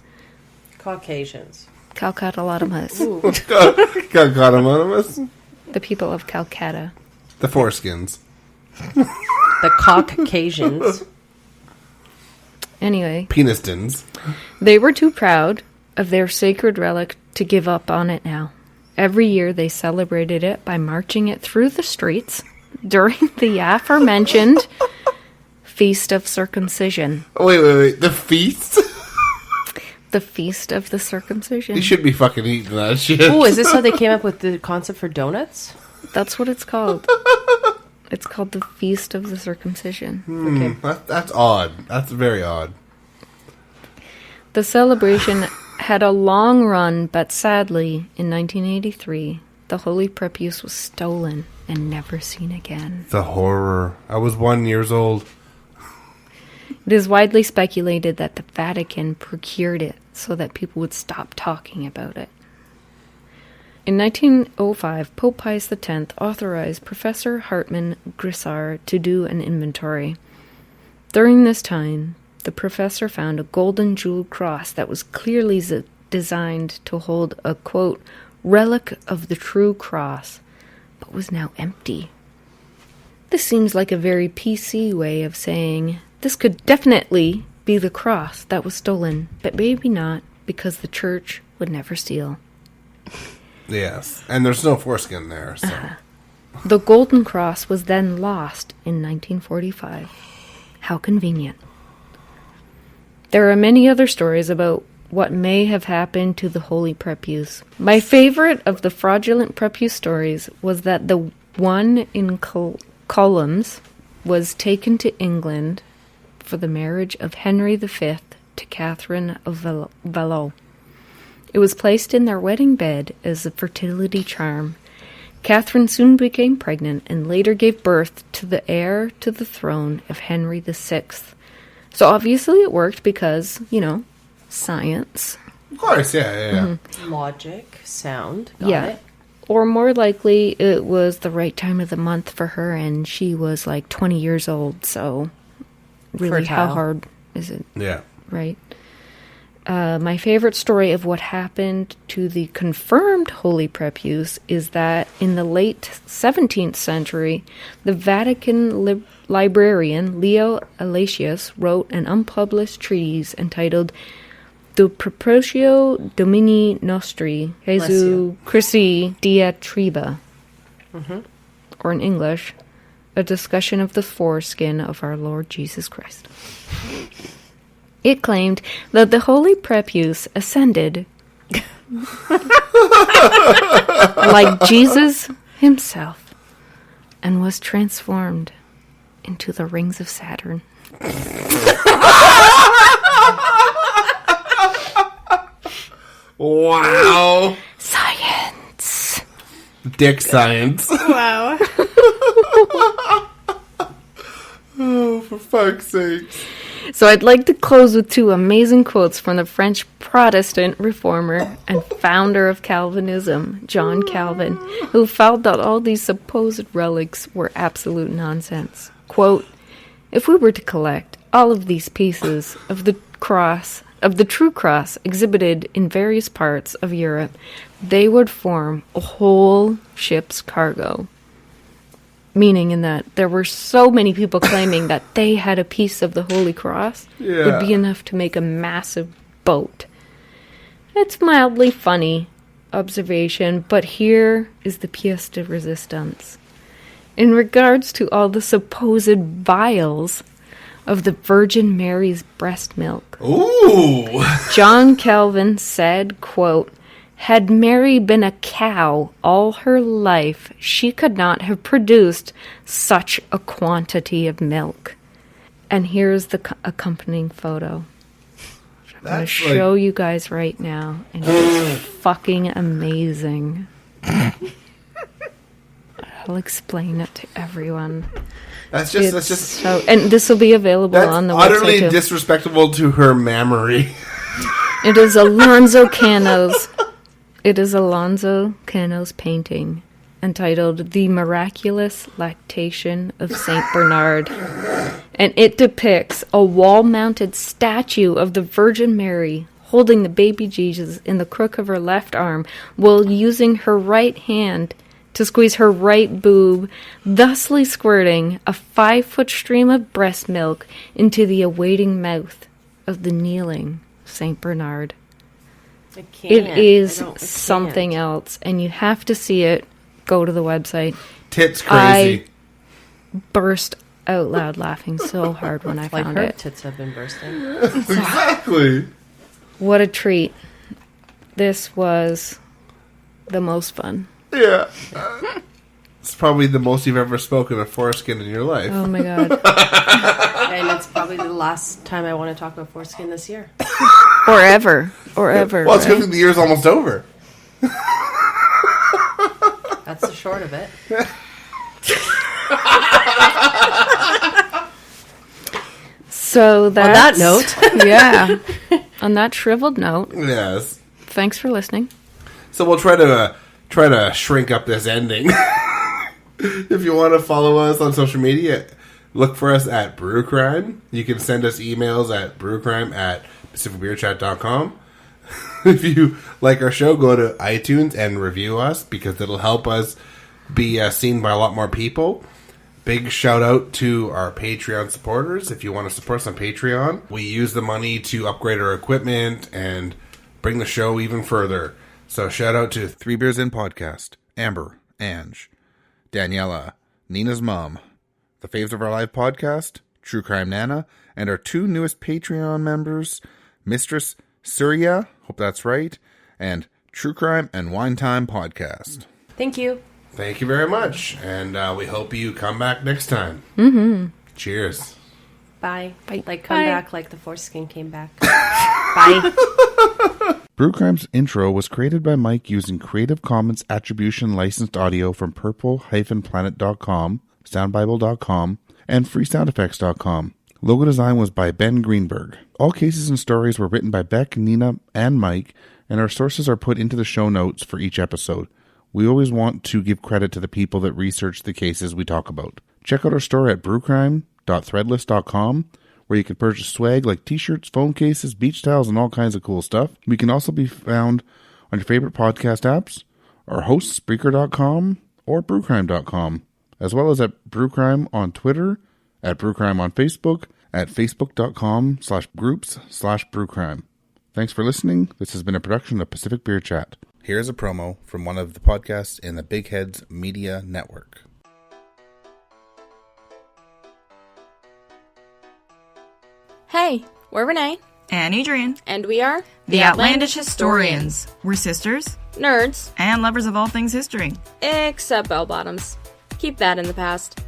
Caucasians. Calcutta-latimus. Ooh. Got anonymous. The people of Calcutta. The foreskins. The Caucasians. Anyway, Penistons. they were too proud of their sacred relic to give up on it now. Every year they celebrated it by marching it through the streets during the aforementioned Feast of Circumcision. Oh, wait. The feast? The Feast of the Circumcision. You should be fucking eating that shit. Ooh, is this how they came up with the concept for donuts? That's what it's called. It's called the Feast of the Circumcision. Okay. That's odd. That's very odd. The celebration had a long run, but sadly, in 1983, the holy prepuce was stolen and never seen again. The horror. I was 1 year old. It is widely speculated that the Vatican procured it so that people would stop talking about it. In 1905, Pope Pius X authorized Professor Hartmann Grissar to do an inventory. During this time, the professor found a golden jeweled cross that was clearly designed to hold a, quote, relic of the true cross, but was now empty. This seems like a very PC way of saying this could definitely be the cross that was stolen, but maybe not, because the church would never steal. Yes, and there's no foreskin there, so... The golden cross was then lost in 1945. How convenient. There are many other stories about what may have happened to the holy prepuce. My favorite of the fraudulent prepuce stories was that the one in Columns was taken to England for the marriage of Henry V to Catherine of Valois. It was placed in their wedding bed as a fertility charm. Catherine soon became pregnant and later gave birth to the heir to the throne of Henry VI. So obviously it worked because, science. Of course, yeah. Mm-hmm. Logic, sound, got it. Or more likely, it was the right time of the month for her, and she was like 20 years old, so really, fertile. How hard is it? Yeah. Right? My favorite story of what happened to the confirmed holy prepuce is that in the late 17th century, the Vatican librarian Leo Alesius wrote an unpublished treatise entitled De Proportio Domini Nostri Jesu Christi Diatriba, or in English, a discussion of the foreskin of our Lord Jesus Christ. It claimed that the holy prepuce ascended like Jesus himself and was transformed into the rings of Saturn. Wow. Science. Dick science. Wow. Oh, for fuck's sake. So I'd like to close with two amazing quotes from the French Protestant reformer and founder of Calvinism, John Calvin, who felt that all these supposed relics were absolute nonsense. Quote, "If we were to collect all of these pieces of the true cross exhibited in various parts of Europe, they would form a whole ship's cargo." Meaning in that there were so many people claiming that they had a piece of the Holy Cross. It would be enough to make a massive boat. It's mildly funny observation, but here is the pièce de résistance. In regards to all the supposed vials of the Virgin Mary's breast milk, Ooh! John Calvin said, quote, "Had Mary been a cow all her life, she could not have produced such a quantity of milk." And here's the accompanying photo. I'm going to show you guys right now, and it's fucking amazing. I'll explain it to everyone. That's just so, and this will be available on the website. That's utterly disrespectful to her mammary. It is Alonzo Cano's. It is Alonzo Cano's painting entitled "The Miraculous Lactation of Saint Bernard," and it depicts a wall-mounted statue of the Virgin Mary holding the baby Jesus in the crook of her left arm while using her right hand to squeeze her right boob, thusly squirting a 5-foot stream of breast milk into the awaiting mouth of the kneeling Saint Bernard. It is something else, and you have to see it. Go to the website. Tits crazy. I burst out loud laughing so hard when I found her it. tits have been bursting. Exactly. What a treat. This was the most fun. Yeah. It's probably the most you've ever spoken of foreskin in your life. Oh my god. And it's probably the last time I want to talk about foreskin this year. Or ever. Well, it's because the year's almost over. That's the short of it. So that's... On that note. Yeah. On that shriveled note. Yes. Thanks for listening. So we'll try to shrink up this ending. If you want to follow us on social media, look for us at Brew Crime. You can send us emails at brewcrime@pacificbeerchat.com. If you like our show, go to iTunes and review us because it'll help us be seen by a lot more people. Big shout out to our Patreon supporters. If you want to support us on Patreon, we use the money to upgrade our equipment and bring the show even further. So shout out to Three Beers In Podcast, Amber, Ange, Daniela, Nina's mom, the Faves of Our Life podcast, True Crime Nana, and our two newest Patreon members, Mistress Surya, hope that's right, and True Crime and Wine Time podcast. Thank you. Thank you very much, and we hope you come back next time. Cheers. Bye. Bye. Come Bye. back like the foreskin came back. Bye. Brew Crime's intro was created by Mike using Creative Commons Attribution licensed audio from purple-planet.com, soundbible.com, and freesoundeffects.com. Logo design was by Ben Greenberg. All cases and stories were written by Beck, Nina, and Mike, and our sources are put into the show notes for each episode. We always want to give credit to the people that research the cases we talk about. Check out our store at brewcrime.threadless.com, where you can purchase swag like t-shirts, phone cases, beach towels, and all kinds of cool stuff. We can also be found on your favorite podcast apps, our hosts, Spreaker.com, or BrewCrime.com, as well as at BrewCrime on Twitter, at BrewCrime on Facebook, at Facebook.com/groups/BrewCrime. Thanks for listening. This has been a production of Pacific Beer Chat. Here's a promo from one of the podcasts in the Big Heads Media Network. Hey, we're Renee. And Adrian. And we are The Outlandish Historians. We're sisters. Nerds. And lovers of all things history. Except bell bottoms. Keep that in the past.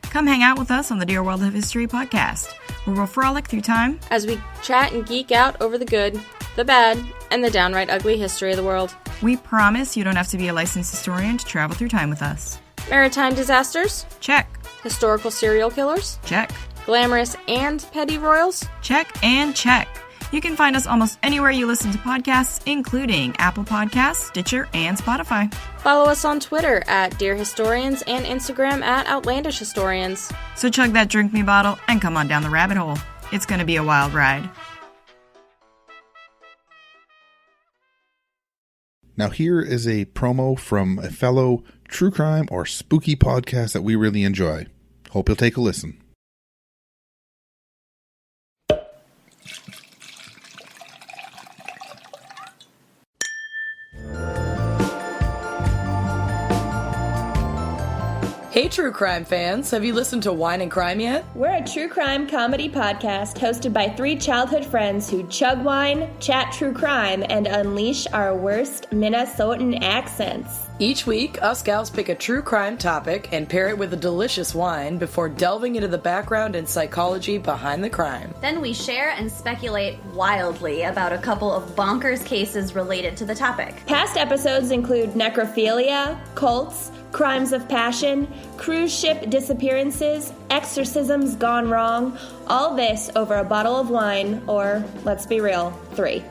Come hang out with us on the Dear World of History podcast, where we'll frolic through time as we chat and geek out over the good, the bad, and the downright ugly history of the world. We promise you don't have to be a licensed historian to travel through time with us. Maritime disasters? Check. Historical serial killers? Check. Glamorous and petty royals? Check and check. You can find us almost anywhere you listen to podcasts, including Apple Podcasts, Stitcher, and Spotify. Follow us on Twitter at Dear Historians and Instagram at Outlandish Historians. So chug that drink me bottle and come on down the rabbit hole. It's going to be a wild ride. Now here is a promo from a fellow true crime or spooky podcast that we really enjoy. Hope you'll take a listen. Hey, true crime fans, have you listened to Wine and Crime yet? We're a true crime comedy podcast hosted by three childhood friends who chug wine, chat true crime, and unleash our worst Minnesotan accents. Each week, us gals pick a true crime topic and pair it with a delicious wine before delving into the background and psychology behind the crime. Then we share and speculate wildly about a couple of bonkers cases related to the topic. Past episodes include necrophilia, cults, crimes of passion, cruise ship disappearances, exorcisms gone wrong, all this over a bottle of wine, or, let's be real, 3.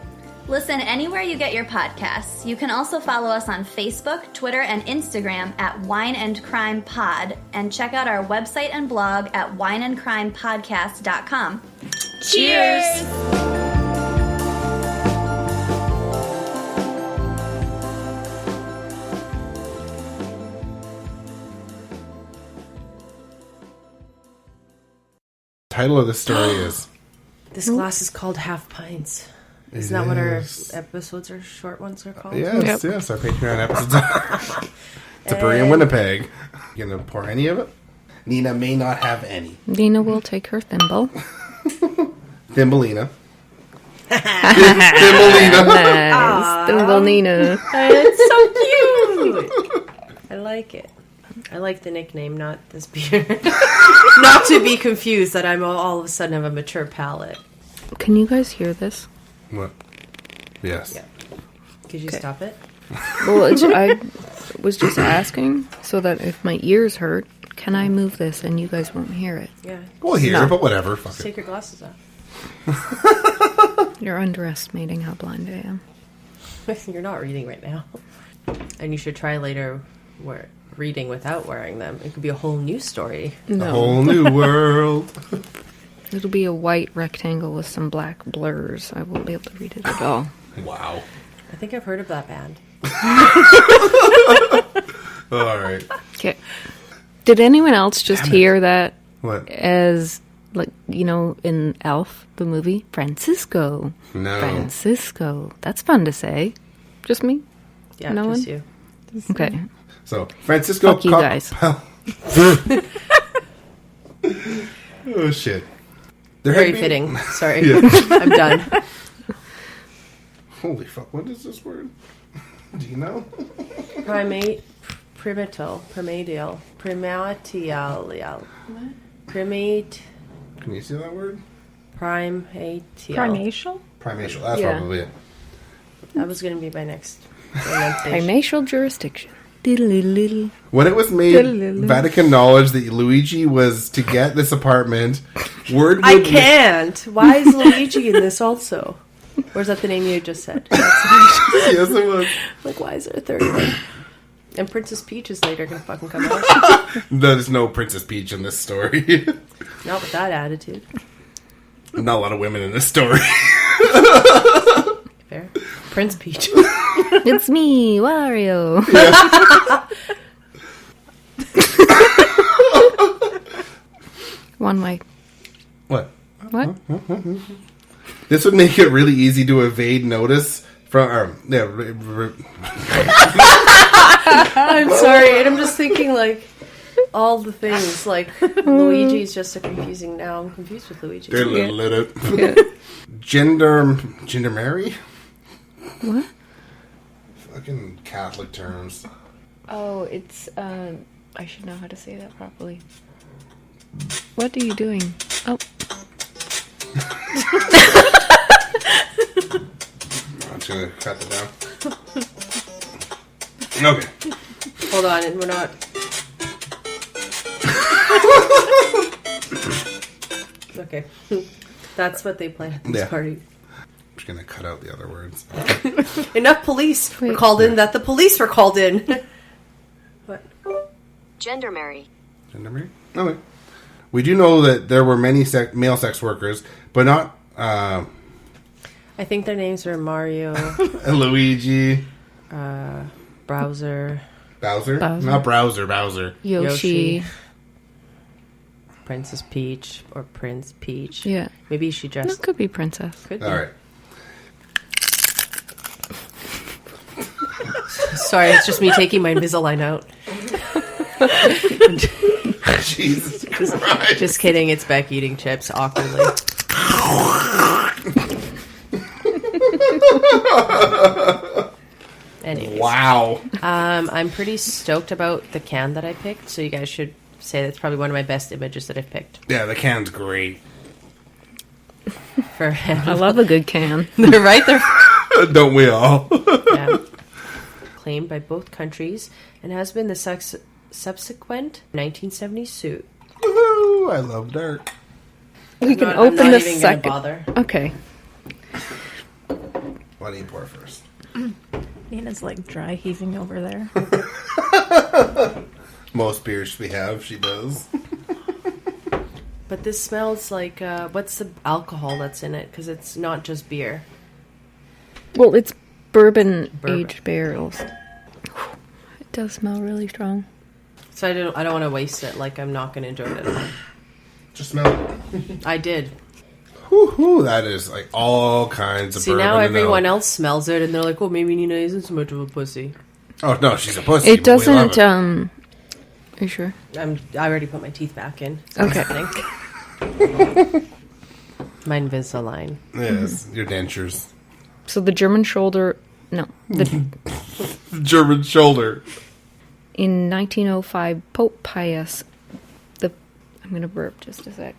Listen anywhere you get your podcasts. You can also follow us on Facebook, Twitter, and Instagram at Wine and Crime Pod, and check out our website and blog at wineandcrimepodcast.com. Cheers! Title of the story is This glass is called Half Pints. Isn't that what our episodes or short ones are called? Yes, yes, our Patreon episodes are. It's a brewery in Winnipeg. You gonna pour any of it? Nina may not have any. Nina will take her thimble. Thimbleina. Thimbleina. Nice. Thimble Nina. It's so cute. I like it. I like the nickname, not this beer. Not to be confused that I'm all of a sudden have a mature palate. Can you guys hear this? What? Yes. Yeah. Could you stop it? Well, I was just asking so that if my ears hurt, can I move this and you guys won't hear it? Yeah. We'll hear it, but whatever. Fuck Just take your glasses off. You're underestimating how blind I am. You're not reading right now. And you should try later reading without wearing them. It could be a whole new story. No. A whole new world. It'll be a white rectangle with some black blurs. I won't be able to read it at all. Wow. I think I've heard of that band. All right. Okay. Did anyone else just hear that? What? As, like, you know, in Elf, the movie? Francisco. No. Francisco. That's fun to say. Just me? Yeah, No just one? you. Okay. So, Francisco... Fuck you guys. Oh, shit. Very fitting. Sorry. Yeah. I'm done. Holy fuck, what is this word? Do you know? Primate, primatial. Primate, Can you see that word? primatial. Primatial? Primatial, that's Yeah. probably it. That was going to be my next pronunciation. Primatial jurisdiction. Diddle-diddle-diddle. When it was made Vatican knowledge that Luigi was to get this apartment, word would... I can't. Why is Luigi in this also? Or is that the name you just said? Yes, it was. Like, why is there a third one? And Princess Peach is later going to fucking come out. There's no Princess Peach in this story. Not with that attitude. Not a lot of women in this story. Fair. Prince Peach. It's me, Wario. One way. What? What? This would make it really easy to evade notice from... I'm sorry. And I'm just thinking, like, all the things. Like, Luigi's just a confusing... Now I'm confused with Luigi. Gendarmerie? What? Fucking Catholic terms. Oh, it's, I should know how to say that properly. What are you doing? Oh. I'm just gonna cut it down. Okay. Hold on, and we're not... Okay. That's what they play at this party. I'm just gonna cut out the other words. Enough police were called in that the police were called in. What? Gendarmerie. Gendarmerie? Okay. We do know that there were many male sex workers, but not... I think their names were Mario... Luigi... Bowser... Bowser? Not Browser, Bowser. Yoshi. Princess Peach or Prince Peach. Yeah. Maybe she just... That could be Princess. Could be. All right. Sorry, it's just me taking my Invisalign out. Jesus Christ. Just kidding, it's Beck eating chips awkwardly. Anyways. Wow. I'm pretty stoked about the can that I picked, so you guys should say that's probably one of my best images that I've picked. Yeah, the can's great. For I love a good can. They're right there. Don't we all? Yeah. Claimed by both countries and has been the subsequent 1970 suit. Woohoo! I love dark. We can I'm open not the even second. gonna bother. Okay. Why do you pour first? Nina's like dry heaving over there. Most beers we have, she does. But this smells like, what's the alcohol that's in it? Because it's not just beer. Well, it's bourbon aged barrels. It does smell really strong. So I don't want to waste it. Like, I'm not going to enjoy it at all. Just smell it. I did. Woohoo! That is like all kinds of See, bourbon. now to everyone know. else smells it, and they're like, well, maybe Nina isn't so much of a pussy. Oh, no, she's a pussy. It but we love doesn't, it. Are you sure? I already put my teeth back in. So Okay. My Invisalign. Yes, your dentures. So the German shoulder... No. The German shoulder. In 1905, Pope Pius, I'm going to burp just a sec.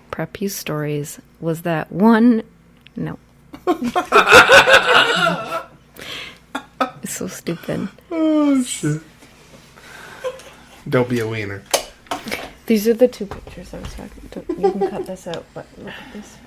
Prepuce stories was that one. No. It's so stupid. Oh, shit. Don't be a wiener. These are the two pictures I was talking to. You can cut this out, but look at this.